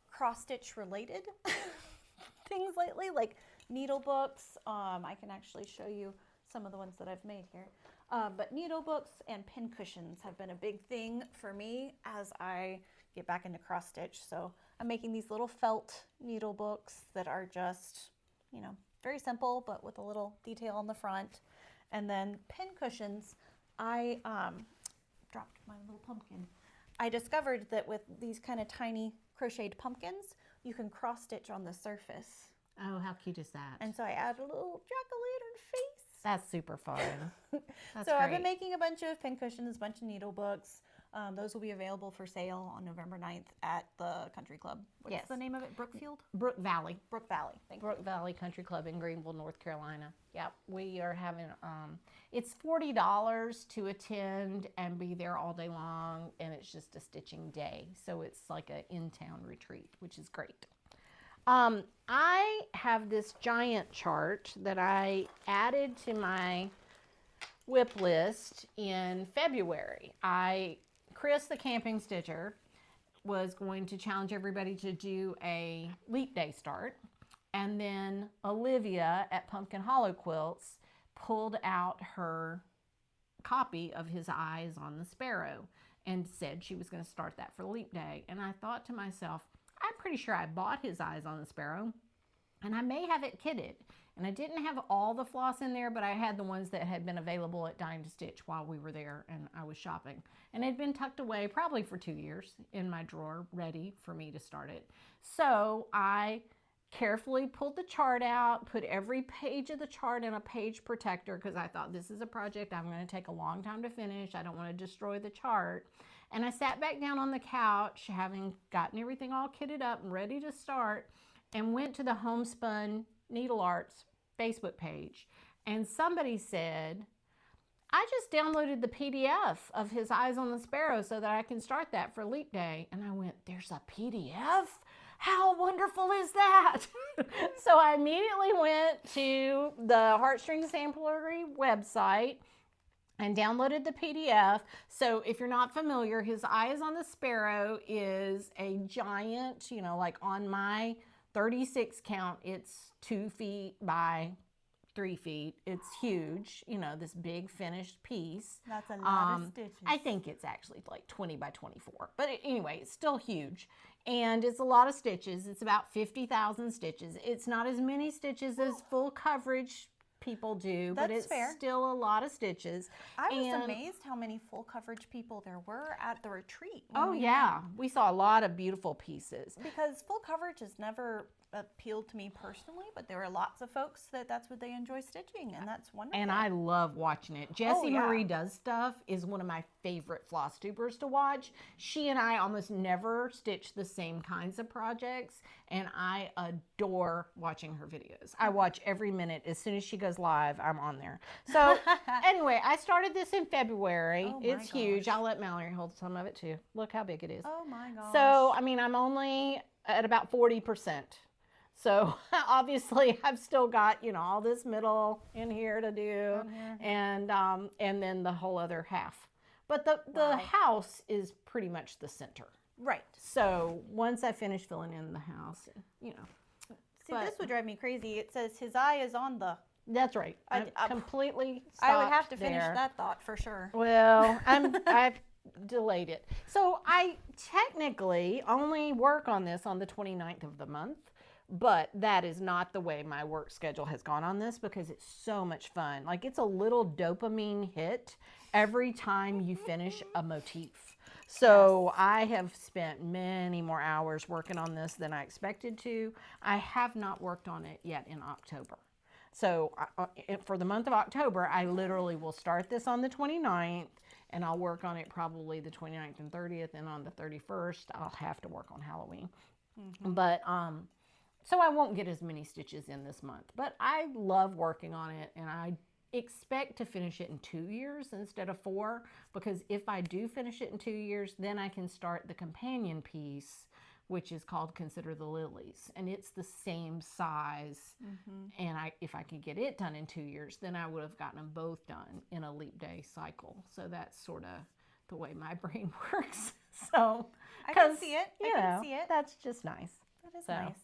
cross-stitch related things lately, like needle books. I can actually show you some of the ones that I've made here. But needle books and pin cushions have been a big thing for me as I get back into cross stitch. So I'm making these little felt needle books that are just, very simple, but with a little detail on the front. And then pin cushions, I dropped my little pumpkin. I discovered that with these kind of tiny crocheted pumpkins, you can cross stitch on the surface. Oh, how cute is that? And so I add a little jack-o'-lantern face. That's super fun. That's so great. I've been making a bunch of pin cushions, a bunch of needle books. Those will be available for sale on November 9th at the country club. What's the name of it? Brookfield? Brook Valley. Brook Valley. Thank you. Brook Valley Country Club in Greenville, North Carolina. Yep, we are having, it's $40 to attend and be there all day long, and it's just a stitching day. So it's like an in-town retreat, which is great. I have this giant chart that I added to my whip list in February. Chris, the camping stitcher, was going to challenge everybody to do a leap day start. And then Olivia at Pumpkin Hollow Quilts pulled out her copy of His Eyes on the Sparrow and said she was going to start that for leap day. And I thought to myself, I'm pretty sure I bought His Eyes on the Sparrow, and I may have it kitted. And I didn't have all the floss in there, but I had the ones that had been available at Dime to Stitch while we were there and I was shopping. And it had been tucked away probably for 2 years in my drawer, ready for me to start it. So I carefully pulled the chart out, put every page of the chart in a page protector because I thought this is a project I'm going to take a long time to finish. I don't want to destroy the chart. And I sat back down on the couch, having gotten everything all kitted up and ready to start, and went to the Homespun Needleart's Facebook page. And somebody said, I just downloaded the PDF of His Eyes on the Sparrow so that I can start that for leap day. And I went, there's a PDF? How wonderful is that? So I immediately went to the Heartstring Samplery website and downloaded the PDF. So if you're not familiar, His Eyes on the Sparrow is a giant, you know, like on my 36 count, it's 2 feet by 3 feet. It's huge, you know, this big finished piece. That's a lot of stitches. I think it's actually like 20 by 24. But anyway, it's still huge. And it's a lot of stitches. It's about 50,000 stitches. It's not as many stitches as full coverage people do, but it's fair. Still a lot of stitches. I was amazed how many full coverage people there were at the retreat. Oh yeah, we saw a lot of beautiful pieces. Because full coverage has never appealed to me personally, but there are lots of folks that's what they enjoy stitching, and that's wonderful. And I love watching it. Jessie Marie Does Stuff is one of my favorite floss tubers to watch. She and I almost never stitch the same kinds of projects, and I adore watching her videos. I watch every minute. As soon as she goes live, I'm on there. So anyway, I started this in February. Oh my It's huge. gosh. I'll let Mallory hold some of it too. Look how big it is. Oh my gosh. So, I mean, I'm only at about 40%. So obviously I've still got, you know, all this middle in here to do, and then the whole other half. But the house is pretty much the center. Right. So once I finish filling in the house, you know. See, this would drive me crazy. It says His eye is on the. That's right. I'm completely stopped I would have to finish there. that thought for sure. Well, I've delayed it. So I technically only work on this on the 29th of the month. But that is not the way my work schedule has gone on this because it's so much fun. Like, it's a little dopamine hit every time you finish a motif. So yes. I have spent many more hours working on this than I expected to. I have not worked on it yet in October. So for the month of October, I literally will start this on the 29th and I'll work on it probably the 29th and 30th. And on the 31st, I'll have to work on Halloween. But, so I won't get as many stitches in this month, but I love working on it, and I expect to finish it in 2 years instead of 4, because if I do finish it in 2 years, then I can start the companion piece, which is called Consider the Lilies, and it's the same size, and if I could get it done in 2 years, then I would have gotten them both done in a leap day cycle. So that's sort of the way my brain works. So I can see it. I can see it. That's just nice. That is nice.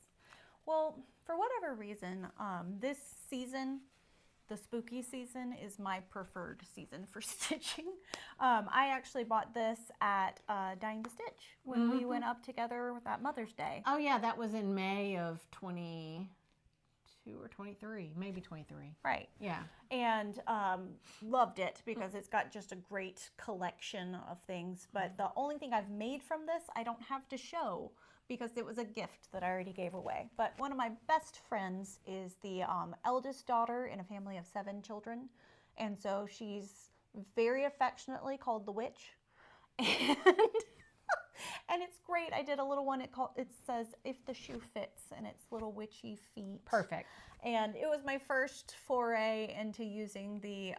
Well, for whatever reason, this season, the spooky season, is my preferred season for stitching. I actually bought this at Dying to Stitch when we went up together with that Mother's Day. Oh yeah, that was in May of 22 or 23, maybe 23. Right. Yeah. And loved it because it's got just a great collection of things. But the only thing I've made from this, I don't have to show, because it was a gift that I already gave away. But one of my best friends is the eldest daughter in a family of 7 children. And so she's very affectionately called the witch. And, and it's great. I did a little one, it says, If the Shoe Fits, and it's little witchy feet. Perfect. And it was my first foray into using the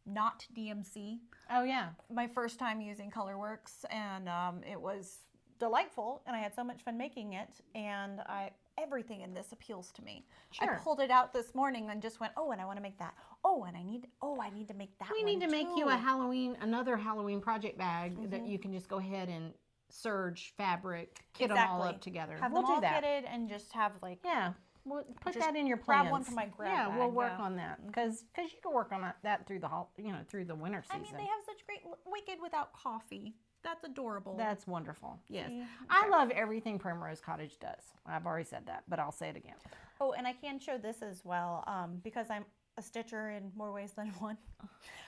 not DMC. Oh yeah. My first time using Colorworks, and it was delightful, and I had so much fun making it, and everything in this appeals to me. Sure. I pulled it out this morning and just went, oh, and I want to make that. Oh, and I need to make that. We need to make you another Halloween project bag that you can just go ahead and serge fabric, kit them all up together. Have we'll them all do that. kitted and just have like We'll put just that in your plans. grab one from my grab Yeah, bag, we'll work on that because you can work on that through the through the winter season. I mean, they have such great Wicked without coffee. That's adorable. That's wonderful. Yes, See? I love everything Primrose Cottage does. I've already said that, but I'll say it again. Oh, and I can show this as well because I'm a stitcher in more ways than one.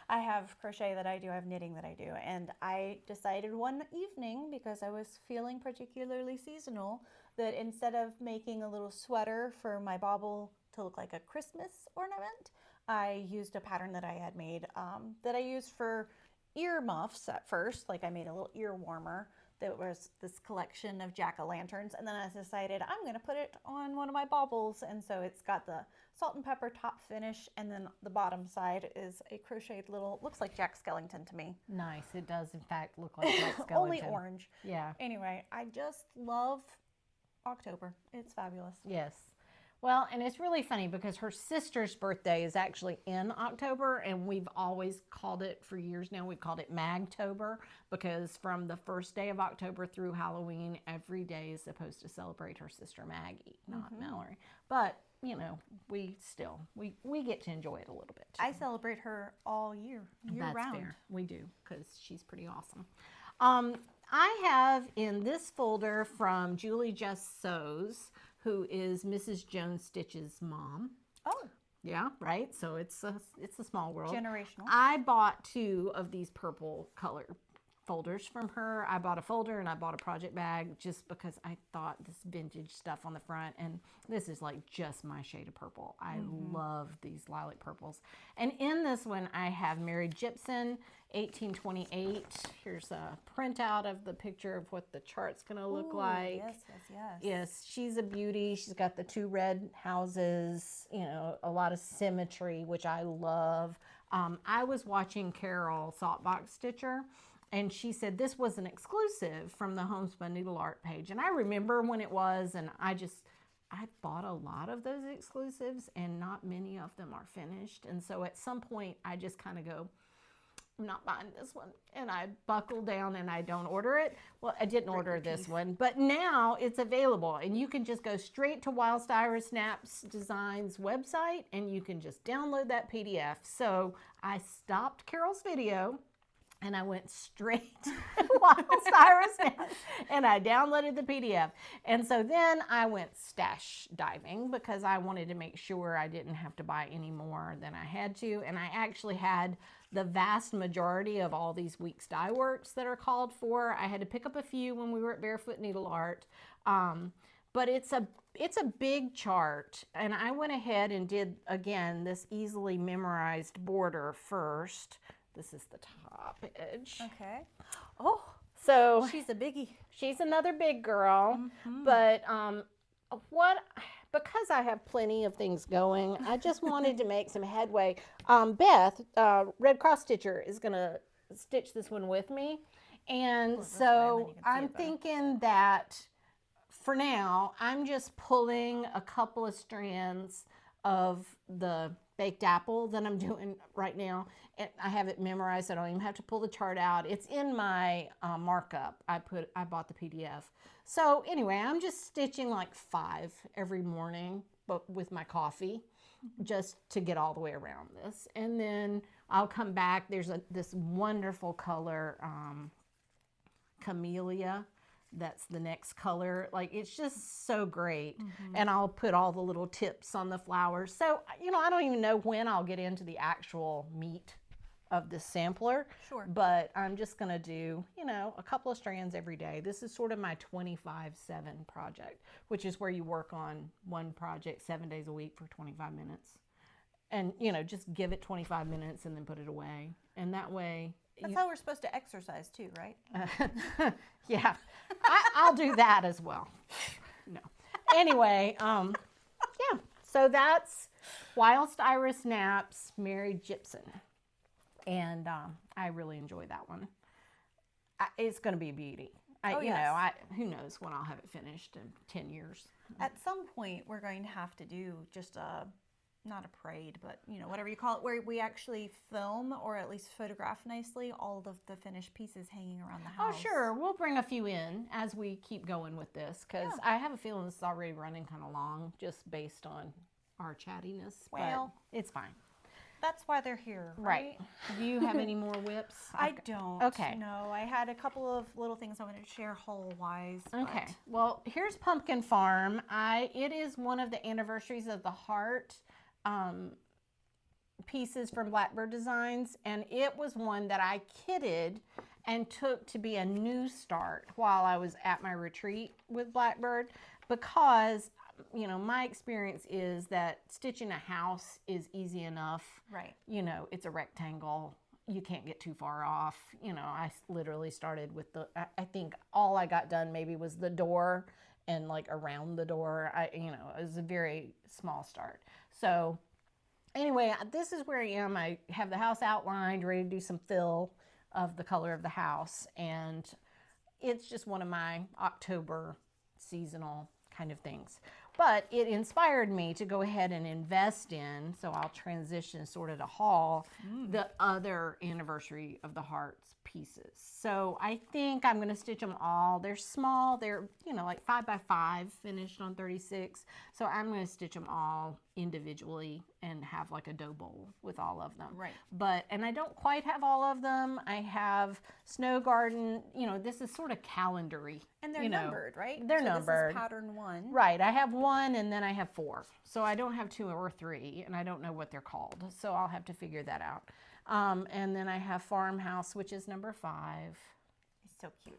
I have crochet that I do, I have knitting that I do, and I decided one evening, because I was feeling particularly seasonal, that instead of making a little sweater for my bauble to look like a Christmas ornament, I used a pattern that I had made that I used for ear muffs at first. Like I made a little ear warmer that was this collection of jack-o'-lanterns, and then I decided I'm going to put it on one of my baubles, and so it's got the salt and pepper top finish, and then the bottom side is a crocheted little, looks like Jack Skellington to me. Nice. It does, in fact, look like Jack Skellington. Only orange. Yeah. Anyway, I just love October. It's fabulous. Yes. Well, and it's really funny because her sister's birthday is actually in October, and we've always called it, for years now, we've called it Magtober, because from the first day of October through Halloween, every day is supposed to celebrate her sister Maggie, not Mallory. But, you know, we get to enjoy it a little bit too. I celebrate her all year That's round. fair. We do, because she's pretty awesome. I have in this folder from Julie Just Sews, who is Mrs. Jones Stitch's mom. Oh. Yeah, right? So it's a small world. Generational. I bought 2 of these purple color folders from her. I bought a folder and I bought a project bag just because I thought this vintage stuff on the front, and this is like just my shade of purple. I love these lilac purples. And in this one I have Mary Gypson, 1828. Here's a printout of the picture of what the chart's gonna look like. Yes, yes, yes. Yes, she's a beauty. She's got the 2 red houses, you know, a lot of symmetry, which I love. I was watching Carol Saltbox Stitcher, and she said this was an exclusive from the Homespun Needleart page. And I remember when it was, and I bought a lot of those exclusives, and not many of them are finished. And so at some point, I just kind of go, I'm not buying this one. And I buckle down and I don't order it. Well, I didn't order this one, but now it's available. And you can just go straight to Whilst Iris Snaps Designs website, and you can just download that PDF. So I stopped Carol's video, and I went straight to Whilst Iris Snaps, and I downloaded the PDF. And so then I went stash diving because I wanted to make sure I didn't have to buy any more than I had to. And I actually had the vast majority of all these week's dye works that are called for. I had to pick up a few when we were at Barefoot Needleart. But it's a big chart, and I went ahead and did, again, this easily memorized border first. This is the top edge. Okay. Oh, so She's a biggie. she's another big girl, but because I have plenty of things going, I just wanted to make some headway. Beth, Red Cross Stitcher, is gonna stitch this one with me, and so I'm thinking that for now I'm just pulling a couple of strands of the baked apple that I'm doing right now, and I have it memorized. I don't even have to pull the chart out. It's in my markup. I bought the PDF. So anyway, I'm just stitching like 5 every morning, but with my coffee, just to get all the way around this. And then I'll come back. There's this wonderful color, Camellia. That's the next color. Like, it's just so great. And I'll put all the little tips on the flowers. So, you know, I don't even know when I'll get into the actual meat of the sampler. Sure. But I'm just going to do, you know, a couple of strands every day. This is sort of my 25/7 project, which is where you work on one project 7 days a week for 25 minutes. And, you know, just give it 25 minutes and then put it away. And that way... That's how we're supposed to exercise too, right? Yeah, I'll do that as well. No. Anyway, yeah, so that's Whilst Iris Snaps, Mary Gypson. And I really enjoy that one. It's going to be a beauty. You know, who knows when I'll have it finished in 10 years. At some point, we're going to have to do just a not a parade, but you know, whatever you call it, where we actually film or at least photograph nicely all of the finished pieces hanging around the house. Oh, sure. We'll bring a few in as we keep going with this, because I have a feeling this is already running kind of long just based on our chattiness. Well, but it's fine. That's why they're here, right? Do you have any more whips? I don't. Okay. No, I had a couple of little things I wanted to share haul-wise. Okay. Well, here's Pumpkin Farm. It is one of the anniversaries of the heart pieces from Blackbird Designs, and it was one that I kitted and took to be a new start while I was at my retreat with Blackbird, because you know, my experience is that stitching a house is easy enough. Right. You know, it's a rectangle. You can't get too far off. You know, I literally started with I think all I got done maybe was the door and like around the door. You know, it was a very small start. So anyway, this is where I am. I have the house outlined, ready to do some fill of the color of the house. And it's just one of my October seasonal kind of things. But it inspired me to go ahead and invest in, so I'll transition sort of to haul, the other anniversary of the hearts pieces. So I think I'm going to stitch them all. They're small. They're, you know, like 5x5 finished on 36. So I'm going to stitch them all individually and have like a dough bowl with all of them. Right. But, and I don't quite have all of them. I have Snow Garden, you know, this is sort of calendary. And they're you know, numbered, right? They're so numbered. This is pattern 1. Right. I have 1 and then I have 4. So I don't have 2 or 3, and I don't know what they're called. So I'll have to figure that out. And then I have Farmhouse, which is number 5. It's so cute.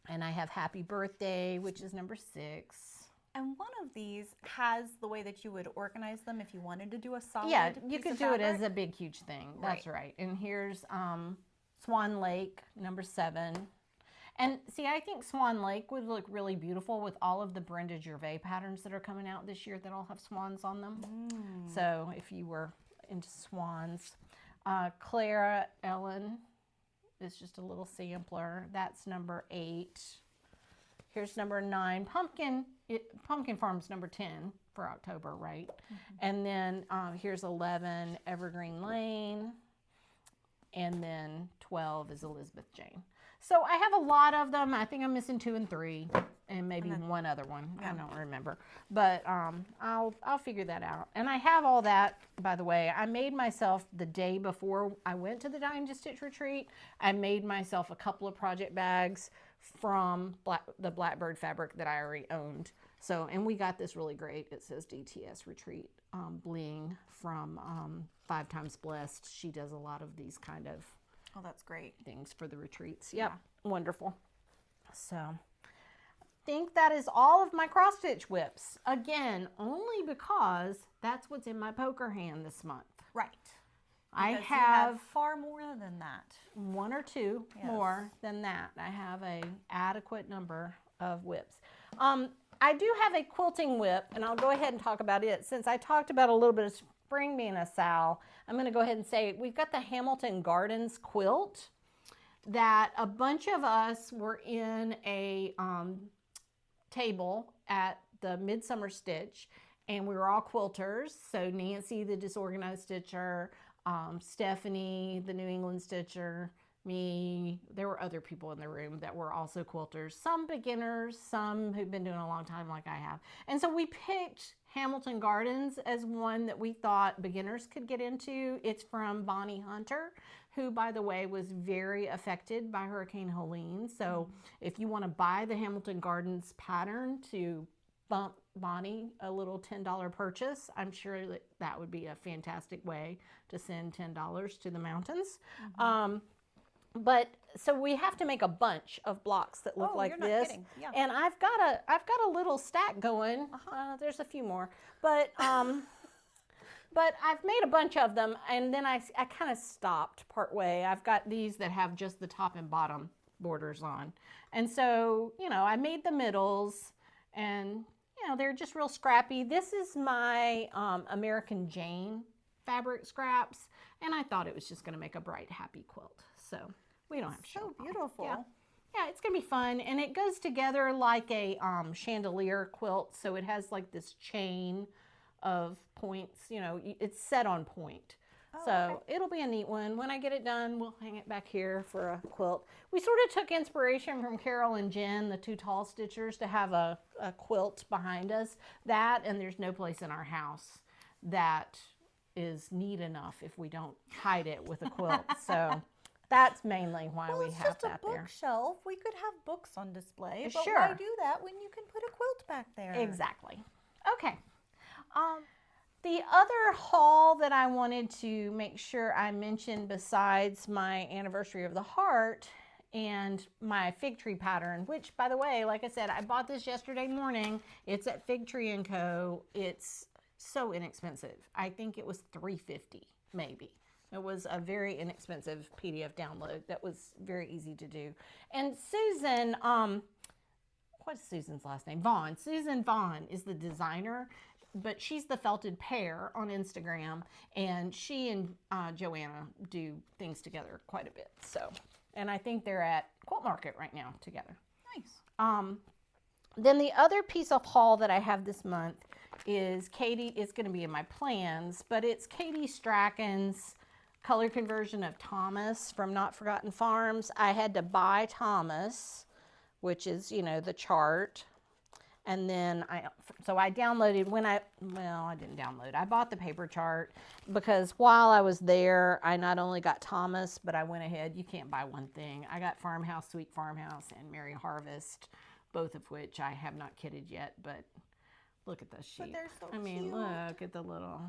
And I have Happy Birthday, which is number 6. And one of these has the way that you would organize them if you wanted to do a solid Yeah, you piece could of do it fabric. as a big, huge thing. That's right. And here's Swan Lake, number 7. And see, I think Swan Lake would look really beautiful with all of the Brenda Gervais patterns that are coming out this year that all have swans on them. So if you were into swans. Clara Ellen is just a little sampler. That's number 8. Here's number 9. Pumpkin Farm's number 10 for October, right? And then here's 11, Evergreen Lane. And then 12 is Elizabeth Jane. So I have a lot of them. I think I'm missing 2 and 3 and maybe one other one. I don't remember. But I'll figure that out. And I have all that, by the way. I made myself the day before I went to the Dying to Stitch retreat. I made myself a couple of project bags from the Blackbird fabric that I already owned. So, and we got this really great. It says DTS Retreat bling from 5 Times Blessed. She does a lot of these kind of that's great things for the retreats. Yep, wonderful. So I think that is all of my cross stitch whips. Again, only because that's what's in my poker hand this month. Right. I Because have you have far more than that. 1 or 2 more than that. I have a adequate number of whips. I do have a quilting whip, and I'll go ahead and talk about it. Since I talked about a little bit of spring being a Sal, I'm going to go ahead and say we've got the Hamilton Gardens quilt that a bunch of us were in a table at the Midsummer Stitch, and we were all quilters. So Nancy, the Disorganized Stitcher, Stephanie, the New England Stitcher, me, there were other people in the room that were also quilters, some beginners, some who've been doing a long time like I have. And so we picked Hamilton Gardens as one that we thought beginners could get into. It's from Bonnie Hunter, who, by the way, was very affected by Hurricane Helene. So if you want to buy the Hamilton Gardens pattern to bump Bonnie a little $10 purchase, I'm sure that that would be a fantastic way to send $10 to the mountains. But so we have to make a bunch of blocks that look like this. Kidding. Yeah. And I've got a little stack going. There's a few more, but but I've made a bunch of them, and then I kind of stopped partway. I've got these that have just the top and bottom borders on, and so you know I made the middles, and you know they're just real scrappy. This is my American Jane fabric scraps, and I thought it was just going to make a bright, happy quilt. So we don't have to show So beautiful. Yeah, it's going to be fun. And it goes together like a chandelier quilt. So it has like this chain of points. You know, it's set on point. So okay. it'll be a neat one. When I get it done, we'll hang it back here for a quilt. We sort of took inspiration from Carol and Jen, the two tall stitchers, to have a quilt behind us. That, and there's no place in our house that is neat enough if we don't hide it with a quilt. So that's mainly why we have that there. It's just a bookshelf. We could have books on display, but Sure. why do that when you can put a quilt back there? Exactly. Okay. The other haul that I wanted to make sure I mentioned, besides my anniversary of the heart and my fig tree pattern, which, by the way, like I said, I bought this yesterday morning. It's at Fig Tree & Co. It's so inexpensive. I think it was $3.50 maybe. It was a very inexpensive PDF download that was very easy to do. And Susan, what's Susan's last name? Vaughn. Susan Vaughn is the designer, but she's the Felted Pear on Instagram, and she and Joanna do things together quite a bit. So, and I think they're at Quilt Market right now together. Nice. Then the other piece of haul that I have this month is Katie. It's going to be in my plans, but it's Katie Strachan's color conversion of Thomas from Not Forgotten Farms. I had to buy Thomas, which is, you know, the chart. And then I downloaded I didn't download. I bought the paper chart because while I was there, I not only got Thomas, but I went ahead. You can't buy one thing. I got Farmhouse, Sweet Farmhouse, and Merry Harvest, both of which I have not kitted yet, but look at the sheep. But they're so I mean, cute. look at the little,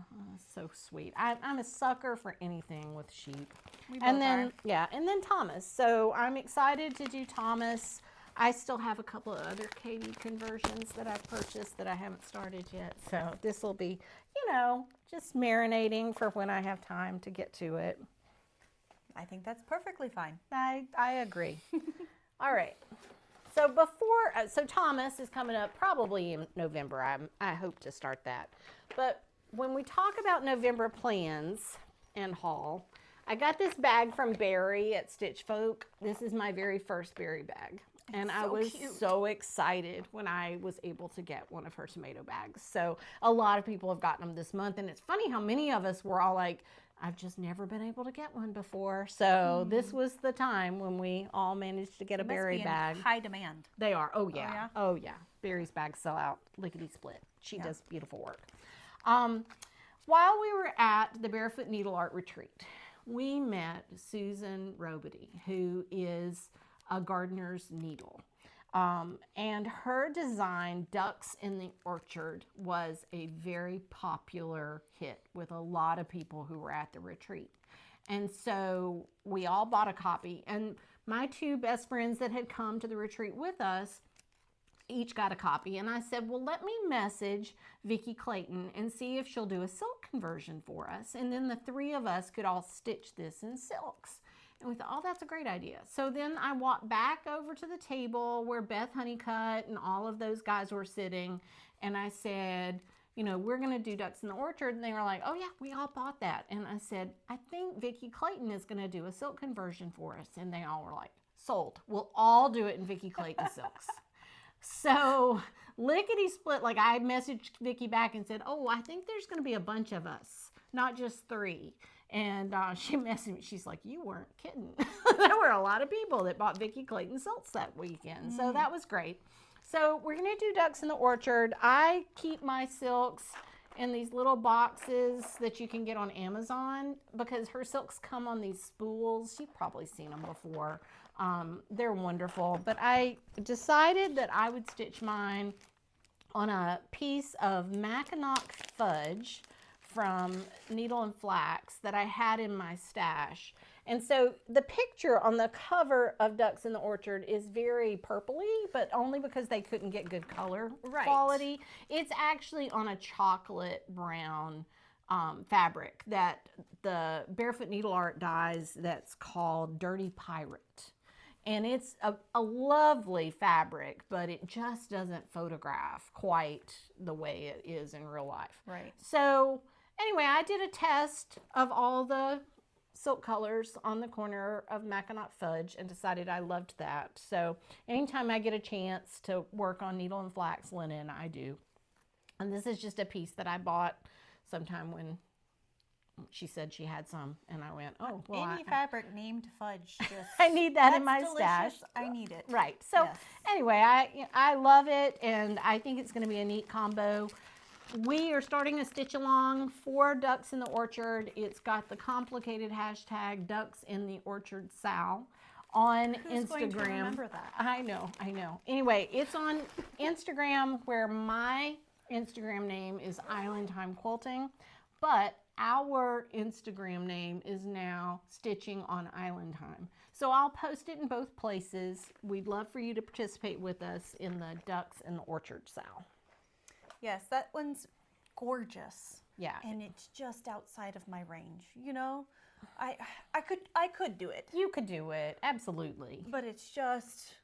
so sweet. I'm a sucker for anything with sheep. We And both then, are. yeah, and then Thomas. So I'm excited to do Thomas. I still have a couple of other Katie conversions that I've purchased that I haven't started yet. So this will be, you know, just marinating for when I have time to get to it. I think that's perfectly fine. I agree. All right. So so Thomas is coming up probably in November. I hope to start that. But when we talk about November plans and haul, I got this bag from Barry at Stitch Folk. This is my very first Barry bag. And I was so excited when I was able to get one of her tomato bags. So a lot of people have gotten them this month. And it's funny how many of us were all like, I've just never been able to get one before. So this was the time when we all managed to get a Barry bag. High demand. They are. Oh yeah. yeah? Oh yeah. Barry's bags sell out lickety split. She does beautiful work. While we were at the Barefoot Needleart retreat, we met Susan Robity, who is a gardener's needle. And her design, Ducks in the Orchard, was a very popular hit with a lot of people who were at the retreat. And so we all bought a copy. And my two best friends that had come to the retreat with us each got a copy. And I said, well, let me message Vicki Clayton and see if she'll do a silk conversion for us. And then the three of us could all stitch this in silks. And we thought, oh, that's a great idea. So then I walked back over to the table where Beth Honeycutt and all of those guys were sitting. And I said, you know, we're going to do Ducks in the Orchard. And they were like, oh, yeah, we all bought that. And I said, I think Vicki Clayton is going to do a silk conversion for us. And they all were like, sold. We'll all do it in Vicki Clayton silks. So lickety split, like I messaged Vicki back and said, oh, I think there's going to be a bunch of us, not just three. And she messaged me. She's like, you weren't kidding. There were a lot of people that bought Vicki Clayton silks that weekend. So that was great. So we're going to do Ducks in the Orchard. I keep my silks in these little boxes that you can get on Amazon because her silks come on these spools. You've probably seen them before. They're wonderful. But I decided that I would stitch mine on a piece of Mackinac fudge from Needle and Flax that I had in my stash. And so the picture on the cover of Ducks in the Orchard is very purpley, but only because they couldn't get good color quality. It's actually on a chocolate brown fabric that the Barefoot Needleart dyes that's called Dirty Pirate. And it's a lovely fabric, but it just doesn't photograph quite the way it is in real life. Right. So anyway, I did a test of all the silk colors on the corner of Mackinac Fudge and decided I loved that. So anytime I get a chance to work on Needle and Flax linen, I do. And this is just a piece that I bought sometime when she said she had some, and I went, oh, well, any fabric named fudge, just I need that in my delicious. stash. I need it. Right. So Yes. anyway, I love it, and I think it's going to be a neat combo. We are starting a stitch along for Ducks in the Orchard. It's got the complicated hashtag Ducks in the Orchard Sal on Who's Instagram. going to remember that? I know. Anyway, it's on Instagram, where my Instagram name is Island Time Quilting, but our Instagram name is now Stitching on Island Time. So I'll post it in both places. We'd love for you to participate with us in the Ducks in the Orchard Sal. Yes, that one's gorgeous. Yeah. And it's just outside of my range. You know, I could do it, You could do it, absolutely. but it's just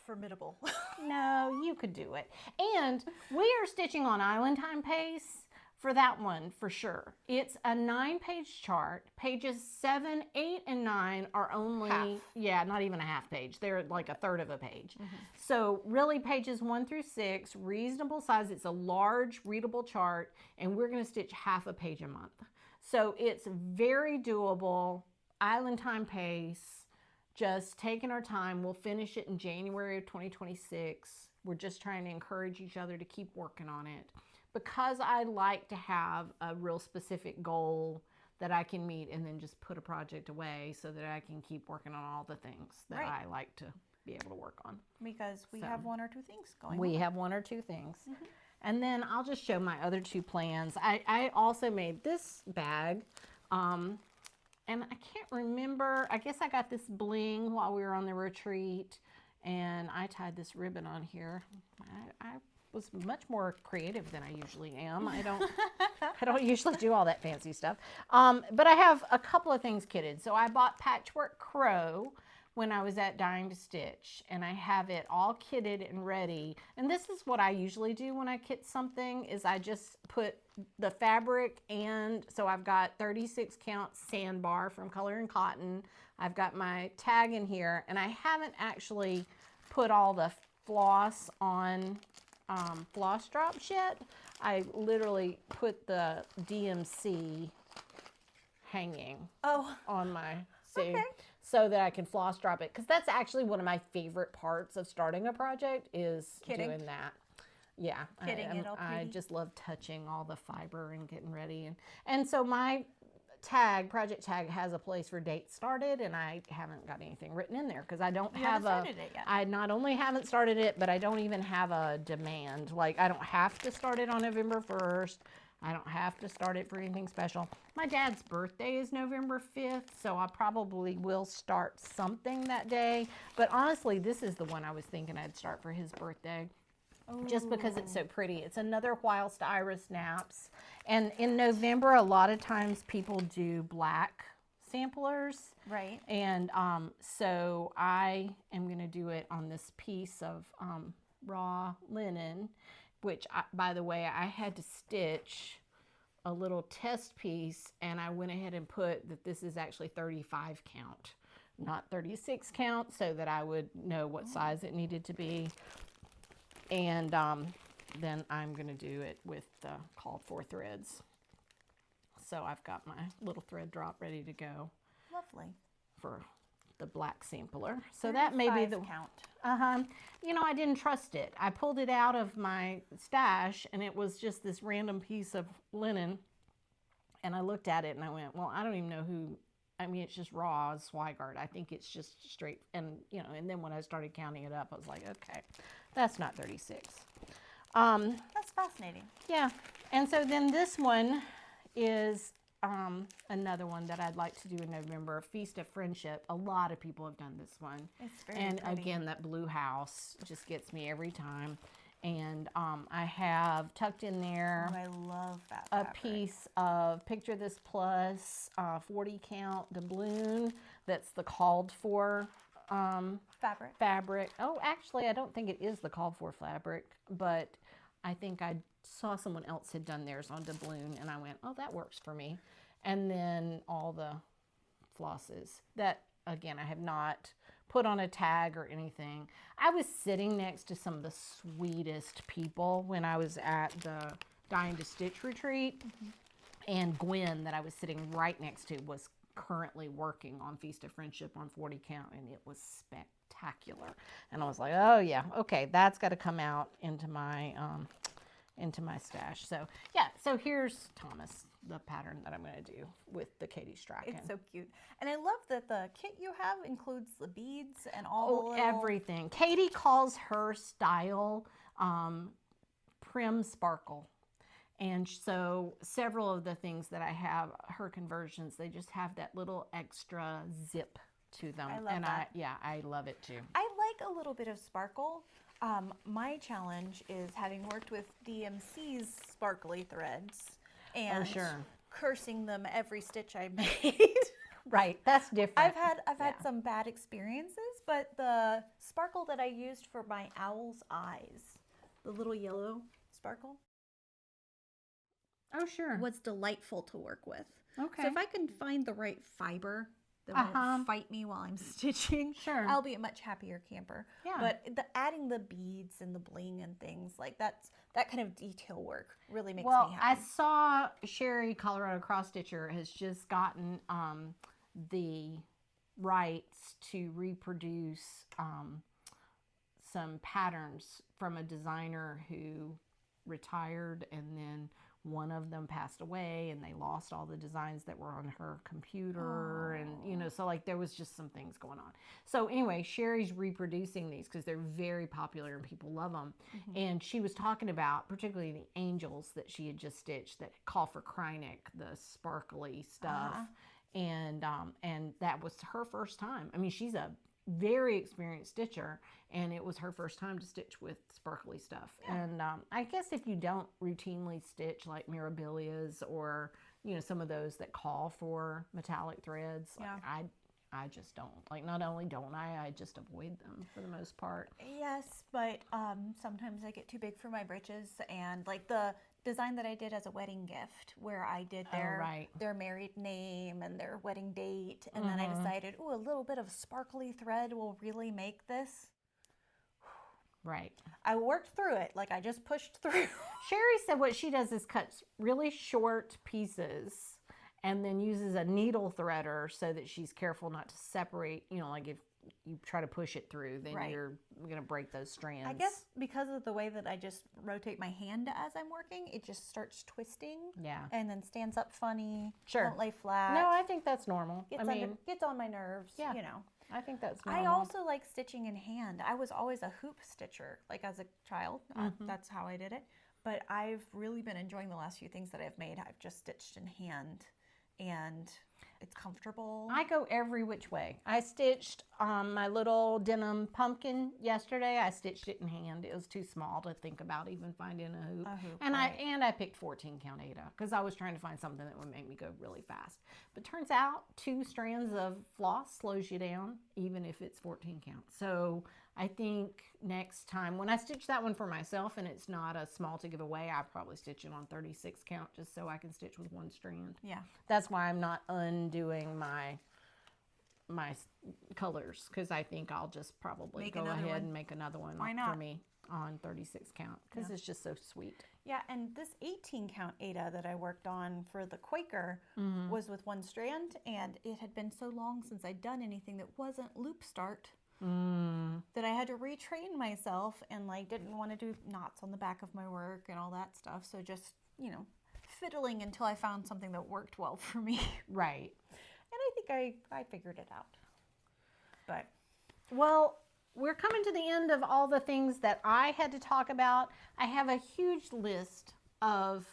formidable. No, you could do it. And we are stitching on Island Time pace for that one for sure. It's a 9-page chart. Pages 7, 8, and 9 are only, Half. yeah, not even a half page. They're like a third of a page. So really pages 1 through 6, reasonable size. It's a large readable chart, and we're gonna stitch half a page a month. So it's very doable, Island Time pace, just taking our time. We'll finish it in January of 2026. We're just trying to encourage each other to keep working on it, because I like to have a real specific goal that I can meet and then just put a project away so that I can keep working on all the things that Right. I like to be able to work on. Because we So, have 1 or 2 things going We on. have 1 or 2 things. And then I'll just show my other 2 plans. I also made this bag, and I can't remember. I guess I got this bling while we were on the retreat, and I tied this ribbon on here. I was much more creative than I usually am. I don't usually do all that fancy stuff. But I have a couple of things kitted. So I bought Patchwork Crow when I was at Dying to Stitch, and I have it all kitted and ready. And this is what I usually do when I kit something, is I just put the fabric, and so I've got 36 count sandbar from Color and Cotton. I've got my tag in here, and I haven't actually put all the floss on floss drops yet. I literally put the DMC hanging on my seam so that I can floss drop it, because that's actually one of my favorite parts of starting a project, is Kitting. doing that. Yeah, Kitting it all I pretty. just love touching all the fiber and getting ready, and so my project tag has a place for date started, and I haven't got anything written in there because I don't You have haven't started it yet. I not only haven't started it, but I don't even have a demand. Like, I don't have to start it on November 1st. I don't have to start it for anything special. My dad's birthday is November 5th, so I probably will start something that day. But honestly, this is the one I was thinking I'd start for his birthday, just because it's so pretty. It's another Whilst Iris Naps. And in November, a lot of times people do black samplers. Right. And so I am going to do it on this piece of raw linen, which, by the way, I had to stitch a little test piece, and I went ahead and put that this is actually 35 count, not 36 count, so that I would know what size it needed to be. And then I'm going to do it with the called for threads. So I've got my little thread drop ready to go Lovely. for the black sampler. So that may be the 35 count. You know, I didn't trust it. I pulled it out of my stash, and it was just this random piece of linen. And I looked at it and I went, well, I don't even know who. I mean, it's just raw Swigart. I think it's just straight. And, you know, and then when I started counting it up, I was like, okay, that's not 36. That's fascinating. Yeah. And so then this one is another one that I'd like to do in November, Feast of Friendship. A lot of people have done this one. It's very And pretty. again, that blue house just gets me every time. And I have tucked in there Oh, I love that a fabric. piece of Picture This Plus 40 count doubloon that's the called for fabric. Oh, actually, I don't think it is the called for fabric, but I think I saw someone else had done theirs on doubloon, and I went, oh, that works for me. And then all the flosses that, again, I have not put on a tag or anything. I was sitting next to some of the sweetest people when I was at the Dying to Stitch retreat. And Gwen, that I was sitting right next to, was currently working on Feast of Friendship on 40 count, and it was spectacular. And I was like, oh yeah, okay, that's got to come out into my stash. So yeah, so here's Thomas, the pattern that I'm going to do with the Katie Strachan. It's so cute. And I love that the kit you have includes the beads and all the little... everything. Katie calls her style Prim Sparkle. And so several of the things that I have, her conversions, they just have that little extra zip to them. I love that. I love it too. I like a little bit of sparkle. My challenge is having worked with DMC's sparkly threads and cursing them every stitch I made. Right, that's different. I've had some bad experiences, but the sparkle that I used for my owl's eyes, the little yellow sparkle, was delightful to work with. Okay. So if I can find the right fiber that won't fight me while I'm stitching, I'll be a much happier camper. Yeah. But adding the beads and the bling and things like that kind of detail work really makes me happy. I saw Sherry, Colorado Cross Stitcher, has just gotten the rights to reproduce some patterns from a designer who retired, and then one of them passed away, and they lost all the designs that were on her computer. And you know, so like there was just some things going on. So anyway, Sherry's reproducing these because they're very popular and people love them. And she was talking about particularly the angels that she had just stitched that call for Krynic, the sparkly stuff. And that was her first time. I mean, she's a very experienced stitcher, and it was her first time to stitch with sparkly stuff. And I guess if you don't routinely stitch like Mirabilias or, you know, some of those that call for metallic threads, like I just don't. Like, not only don't I just avoid them for the most part. Yes, but sometimes I get too big for my britches, and like the design that I did as a wedding gift where I did their married name and their wedding date, and then I decided, a little bit of sparkly thread will really make this. Right. I worked through it. Like, I just pushed through. Sherry said what she does is cuts really short pieces and then uses a needle threader so that she's careful not to separate, you know, like if you try to push it through, then you're going to break those strands. I guess because of the way that I just rotate my hand as I'm working, it just starts twisting. Yeah. And then stands up funny. Sure. Won't lay flat. No, I think that's normal. Gets on my nerves, you know. I think that's normal. I also like stitching in hand. I was always a hoop stitcher, like as a child. That's how I did it. But I've really been enjoying the last few things that I've made. I've just stitched in hand, and it's comfortable. I go every which way. I stitched my little denim pumpkin yesterday. I stitched it in hand. It was too small to think about even finding a hoop. And I picked 14 count Ada because I was trying to find something that would make me go really fast. But turns out 2 strands of floss slows you down even if it's 14 count. So I think next time when I stitch that one for myself and it's not a small to give away, I probably stitch it on 36 count just so I can stitch with 1 strand. Yeah. That's why I'm not undoing my colors, because I think I'll just probably go ahead and make another one for me on 36 count because it's just so sweet. Yeah, and this 18 count Ada that I worked on for the Quaker was with 1 strand, and it had been so long since I'd done anything that wasn't loop start. That I had to retrain myself, and like didn't want to do knots on the back of my work and all that stuff. So just, you know, fiddling until I found something that worked well for me. Right. And I think I figured it out. But well, we're coming to the end of all the things that I had to talk about. I have a huge list of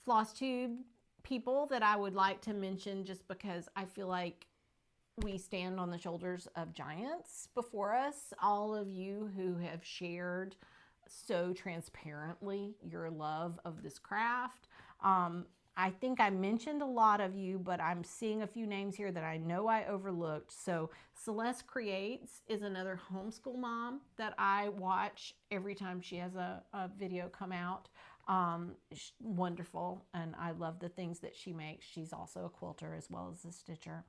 FlossTube people that I would like to mention just because I feel like we stand on the shoulders of giants before us. All of you who have shared so transparently your love of this craft. I think I mentioned a lot of you, but I'm seeing a few names here that I know I overlooked. So Celeste Creates is another homeschool mom that I watch every time she has a video come out. Wonderful, and I love the things that she makes. She's also a quilter as well as a stitcher.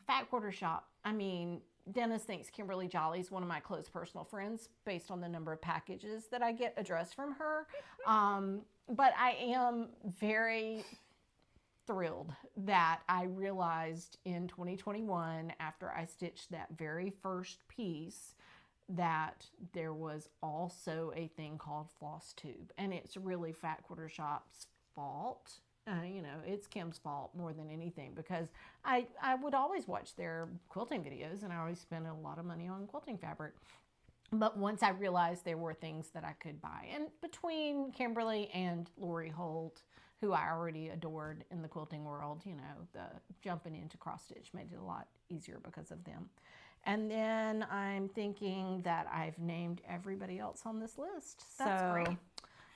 Fat Quarter Shop, I mean, Dennis thinks Kimberly Jolly is one of my close personal friends based on the number of packages that I get addressed from her. But I am very thrilled that I realized in 2021, after I stitched that very first piece, that there was also a thing called FlossTube, and it's really Fat Quarter Shop's fault. You know, it's Kim's fault more than anything, because I would always watch their quilting videos, and I always spend a lot of money on quilting fabric. But once I realized there were things that I could buy, and between Kimberly and Lori Holt, who I already adored in the quilting world, you know, the jumping into cross stitch made it a lot easier because of them. And then I'm thinking that I've named everybody else on this list. That's great.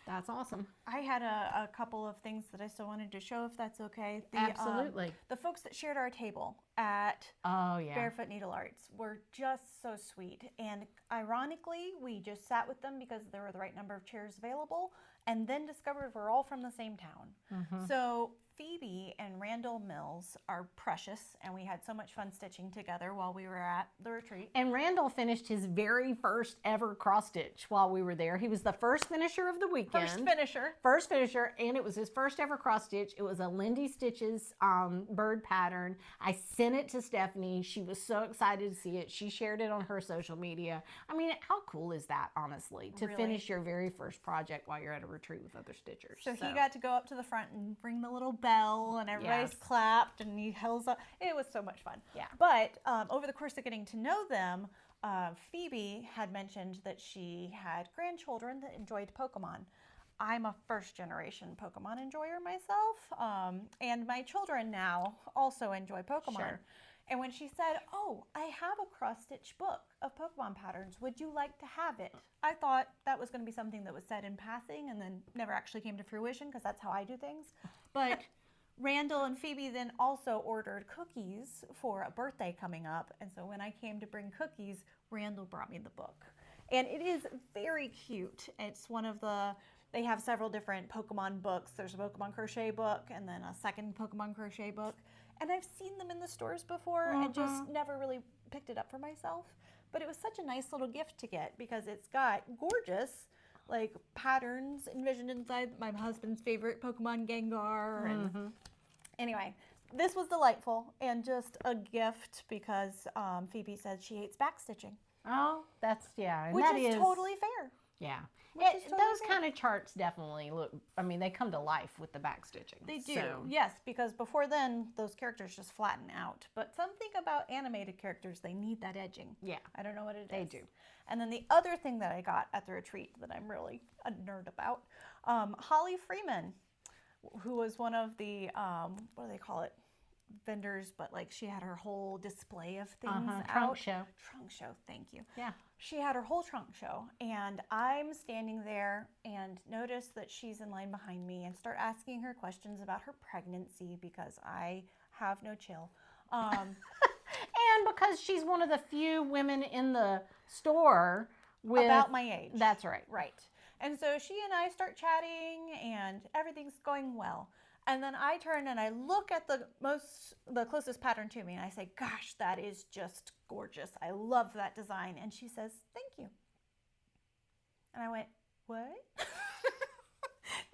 That's awesome. I had a couple of things that I still wanted to show, if that's okay. Absolutely. The folks that shared our table at Barefoot Needlearts were just so sweet. And ironically, we just sat with them because there were the right number of chairs available, and then discovered we're all from the same town. So Phoebe and Randall Mills are precious, and we had so much fun stitching together while we were at the retreat. And Randall finished his very first ever cross stitch while we were there. He was the first finisher of the weekend. First finisher, and it was his first ever cross stitch. It was a Lindy Stitches bird pattern. I sent it to Stephanie. She was so excited to see it. She shared it on her social media. I mean, how cool is that, honestly, to finish your very first project while you're at a retreat with other stitchers? So he got to go up to the front and ring the little bell, and everybody's clapped, and he held up. It was so much fun. Yeah. But over the course of getting to know them, Phoebe had mentioned that she had grandchildren that enjoyed Pokemon. I'm a first generation Pokemon enjoyer myself, and my children now also enjoy Pokemon. Sure. And when she said, "Oh, I have a cross-stitch book of Pokemon patterns. Would you like to have it?" I thought that was going to be something that was said in passing and then never actually came to fruition, because that's how I do things. But Randall and Phoebe then also ordered cookies for a birthday coming up. And so when I came to bring cookies, Randall brought me the book. And it is very cute. It's one of the... They have several different Pokemon books. There's a Pokemon crochet book and then a second Pokemon crochet book. And I've seen them in the stores before and just never really picked it up for myself. But it was such a nice little gift to get, because it's got gorgeous like patterns envisioned inside. My husband's favorite Pokemon Gengar. And anyway, this was delightful and just a gift, because Phoebe said she hates backstitching. Oh, that's, and which that is totally fair. Yeah. Totally those fair. kind of charts definitely look, I mean, they come to life with the back stitching. They do, So, yes, because before then, those characters just flatten out. But something about animated characters, they need that edging. yeah. I don't know what it is. They do. And then the other thing that I got at the retreat that I'm really a nerd about, Holly Freeman, who was one of the, what do they call it? Vendors, but like she had her whole display of things out. Trunk show. Trunk show, thank you. Yeah. She had her whole trunk show, and I'm standing there and notice that she's in line behind me and start asking her questions about her pregnancy, because I have no chill. And because she's one of the few women in the store with... About my age. That's right. Right. And so she and I start chatting, and everything's going well. And then I turn and I look at the closest pattern to me, and I say, "Gosh, that is just gorgeous. I love that design." And she says, "Thank you." And I went, "What?"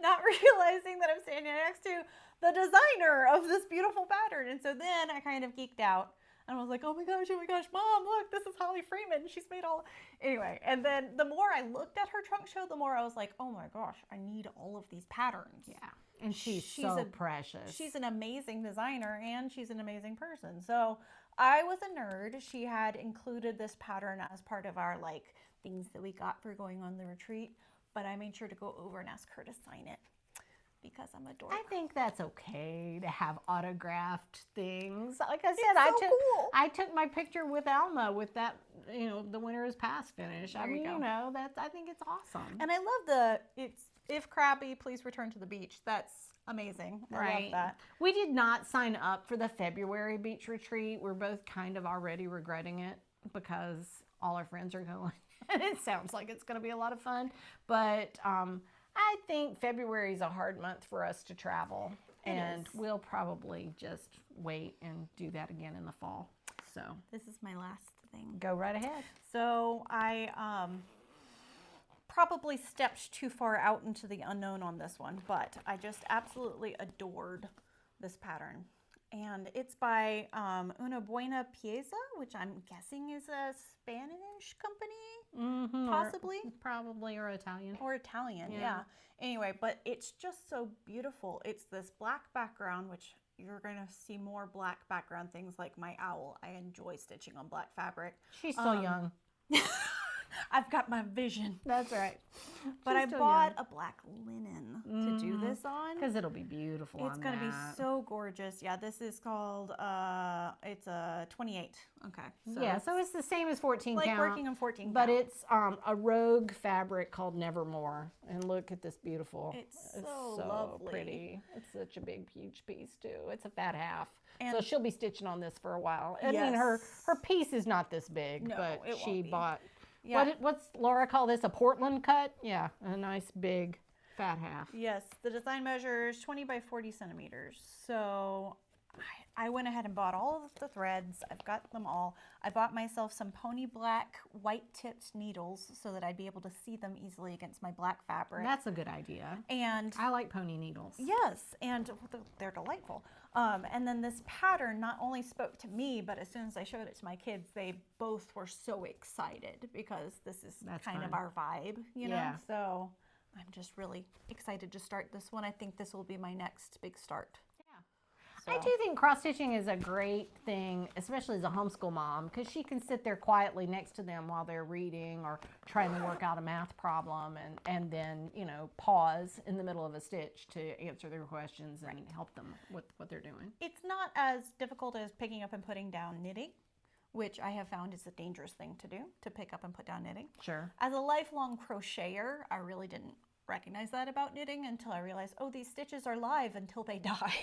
Not realizing that I'm standing next to the designer of this beautiful pattern. And so then I kind of geeked out. And I was like, oh my gosh, Mom, look, this is Holly Freeman. She's made all... Anyway, and then the more I looked at her trunk show, the more I was like, oh my gosh, I need all of these patterns. Yeah. And she's so precious. She's an amazing designer, and she's an amazing person. So I was a nerd. She had included this pattern as part of our like things that we got for going on the retreat. But I made sure to go over and ask her to sign it, because I'm a dork. I think that's okay to have autographed things. Like I said, cool. I took my picture with Alma with that, you know, the winter is past finish. I mean, you know, I think it's awesome. And I love if crabby, please return to the beach. That's amazing. I love that. We did not sign up for the February beach retreat. We're both kind of already regretting it, because all our friends are going. And it sounds like it's going to be a lot of fun. But I think February is a hard month for us to travel. And we'll probably just wait and do that again in the fall. So this is my last everything. Go right ahead. So I probably stepped too far out into the unknown on this one, but I just absolutely adored this pattern. And it's by Una Buena Pieza, which I'm guessing is a Spanish company, possibly. Probably, or Italian. Or Italian, yeah. Anyway, but it's just so beautiful. It's this black background, which you're going to see more black background things like my owl. I enjoy stitching on black fabric. She's still young. I've got my vision. That's right. But I bought a black linen to do this on. Because it'll be beautiful. It's going to be so gorgeous. Yeah, this is called, it's a 28. Okay. So yeah, so it's the same as 14 like count. working on 14 But count. it's a rogue fabric called Nevermore. And look at this beautiful. It's so lovely. Pretty. It's such a big, huge piece too. It's a fat half. And so she'll be stitching on this for a while. I mean, Yes. her piece is not this big, No, but it she won't be. bought, Yeah. what's Laura call this, a Portland cut? Yeah, a nice big fat half. Yes, the design measures 20 by 40 centimeters. So I went ahead and bought all of the threads. I've got them all. I bought myself some pony black white tipped needles so that I'd be able to see them easily against my black fabric. That's a good idea. And I like pony needles. yes, and they're delightful. And then this pattern not only spoke to me, but as soon as I showed it to my kids, they both were so excited because this is kind of fun. our vibe, you know? Yeah. So I'm just really excited to start this one. I think this will be my next big start. I do think cross-stitching is a great thing, especially as a homeschool mom, because she can sit there quietly next to them while they're reading or trying to work out a math problem and then, you know, pause in the middle of a stitch to answer their questions and help them with what they're doing. It's not as difficult as picking up and putting down knitting, which I have found is a dangerous thing to do, to pick up and put down knitting. Sure. As a lifelong crocheter, I really didn't recognize that about knitting until I realized, oh, these stitches are live until they die.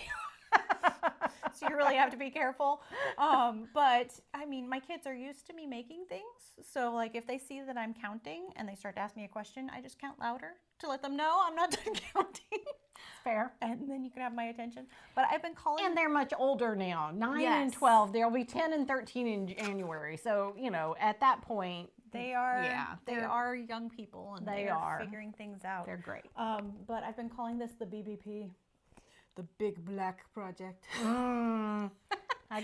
So you really have to be careful. But I mean, my kids are used to me making things. So like if they see that I'm counting and they start to ask me a question, I just count louder to let them know I'm not done counting. It's fair. And then you can have my attention. But I've been calling... And they're much older now, 9 and 12. They'll be 10 and 13 in January. So, you know, at that point... They are young people and they are figuring things out. They're great. But I've been calling this the BBP. The Big Black Project. I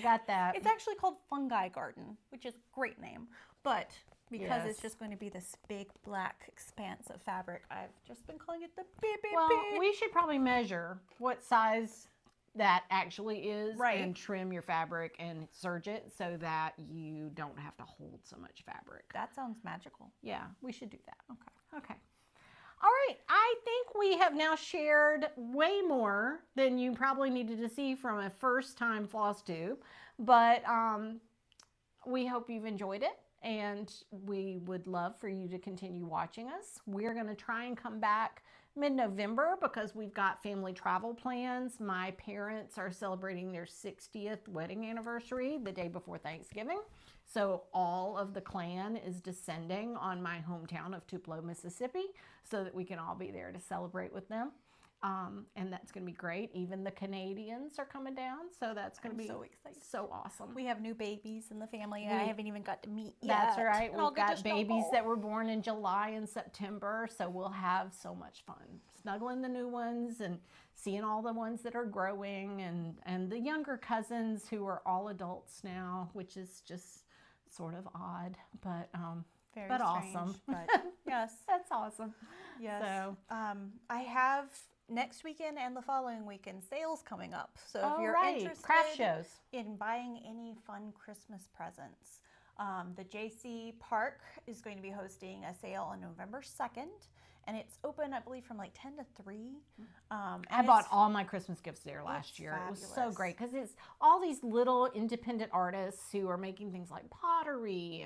got that. It's actually called Fungi Garden, which is a great name. But because it's just going to be this big black expanse of fabric, I've just been calling it the BBP. Well, we should probably measure what size that actually is and trim your fabric and serge it so that you don't have to hold so much fabric. That sounds magical. Yeah, we should do that. Okay. Okay. All right, I think we have now shared way more than you probably needed to see from a first-time FlossTube, but we hope you've enjoyed it, and we would love for you to continue watching us. We're going to try and come back mid-November because we've got family travel plans. My parents are celebrating their 60th wedding anniversary the day before Thanksgiving. So all of the clan is descending on my hometown of Tupelo, Mississippi, so that we can all be there to celebrate with them. And that's going to be great. Even the Canadians are coming down, so that's going to be so excited. So awesome. We have new babies in the family. I haven't even got to meet yet. That's right. We've got babies that were born in July and September, so we'll have so much fun snuggling the new ones and seeing all the ones that are growing and the younger cousins who are all adults now, which is just sort of odd, but Very but strange, awesome. But yes, that's awesome. Yes. So I have next weekend and the following weekend sales coming up. So if you're interested craft shows in buying any fun Christmas presents, the JC Park is going to be hosting a sale on November 2nd. And it's open, I believe, from like 10 to 3. I bought all my Christmas gifts there last year. It was so great because it's all these little independent artists who are making things like pottery,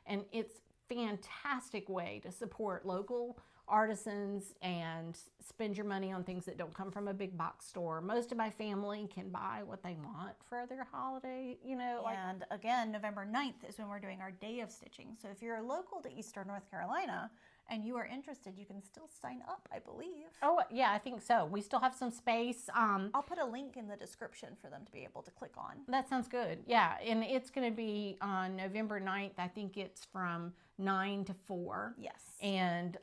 and it's fantastic way to support local artisans and spend your money on things that don't come from a big box store. Most of my family can buy what they want for their holiday, you know. And again, November 9th is when we're doing our day of stitching. So if you're local to Eastern North Carolina and you are interested, you can still sign up, I believe. Oh, yeah, I think so. We still have some space. I'll put a link in the description for them to be able to click on. That sounds good. Yeah, and it's going to be on November 9th. I think it's from 9 to 4. Yes. And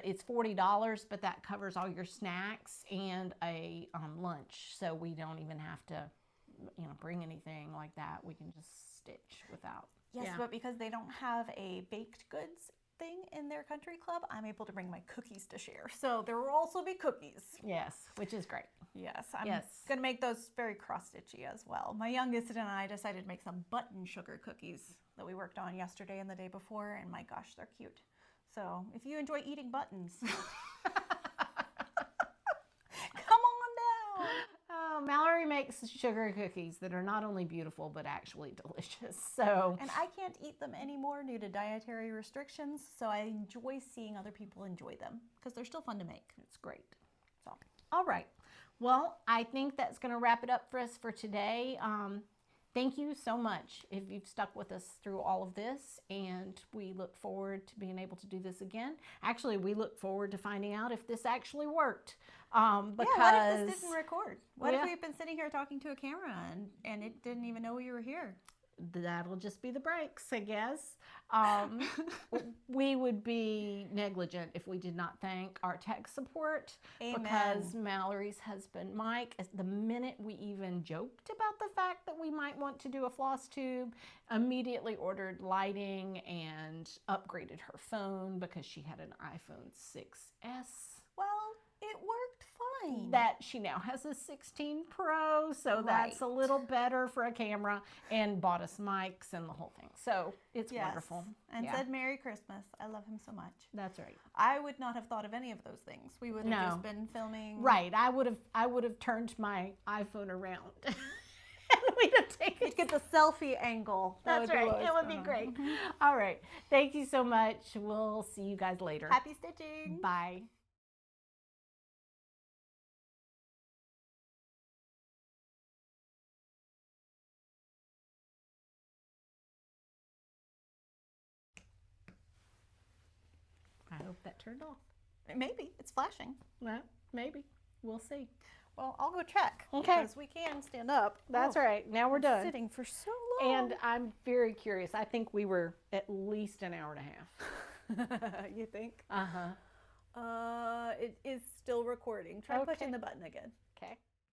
it's $40, but that covers all your snacks and a lunch. So we don't even have to, bring anything like that. We can just stitch without. Yes, but because they don't have a baked goods thing in their country club, I'm able to bring my cookies to share. So there will also be cookies. Yes, which is great. Yes, I'm going to make those very cross-stitchy as well. My youngest and I decided to make some button sugar cookies that we worked on yesterday and the day before, and my gosh, they're cute. So if you enjoy eating buttons, come on down. Oh, Mallory makes sugar cookies that are not only beautiful, but actually delicious. So, and I can't eat them anymore due to dietary restrictions, so I enjoy seeing other people enjoy them because they're still fun to make. It's great. So, all right. Well, I think that's going to wrap it up for us for today. Thank you so much if you've stuck with us through all of this, and we look forward to being able to do this again. Actually, we look forward to finding out if this actually worked. Because what if this didn't record? What if we've been sitting here talking to a camera and it didn't even know you were here? That'll just be the breaks, I guess. We would be negligent if we did not thank our tech support. Amen. Because Mallory's husband, Mike, the minute we even joked about the fact that we might want to do a floss tube, immediately ordered lighting and upgraded her phone because she had an iPhone 6S. Well, it worked fine. That she now has a 16 Pro, so that's a little better for a camera, and bought us mics and the whole thing. So it's wonderful. And said Merry Christmas. I love him so much. That's right. I would not have thought of any of those things. We would have just been filming. Right. I would have turned my iPhone around. And we'd have taken You'd get the selfie angle. That's right. It would be great. All right. Thank you so much. We'll see you guys later. Happy stitching. Bye. I hope that turned off. Maybe. It's flashing. Well, maybe. We'll see. Well, I'll go check. Okay. Because we can stand up. That's right. Now we're done. Sitting for so long. And I'm very curious. I think we were at least an hour and a half. You think? Uh-huh. It is still recording. Try pushing the button again. Okay.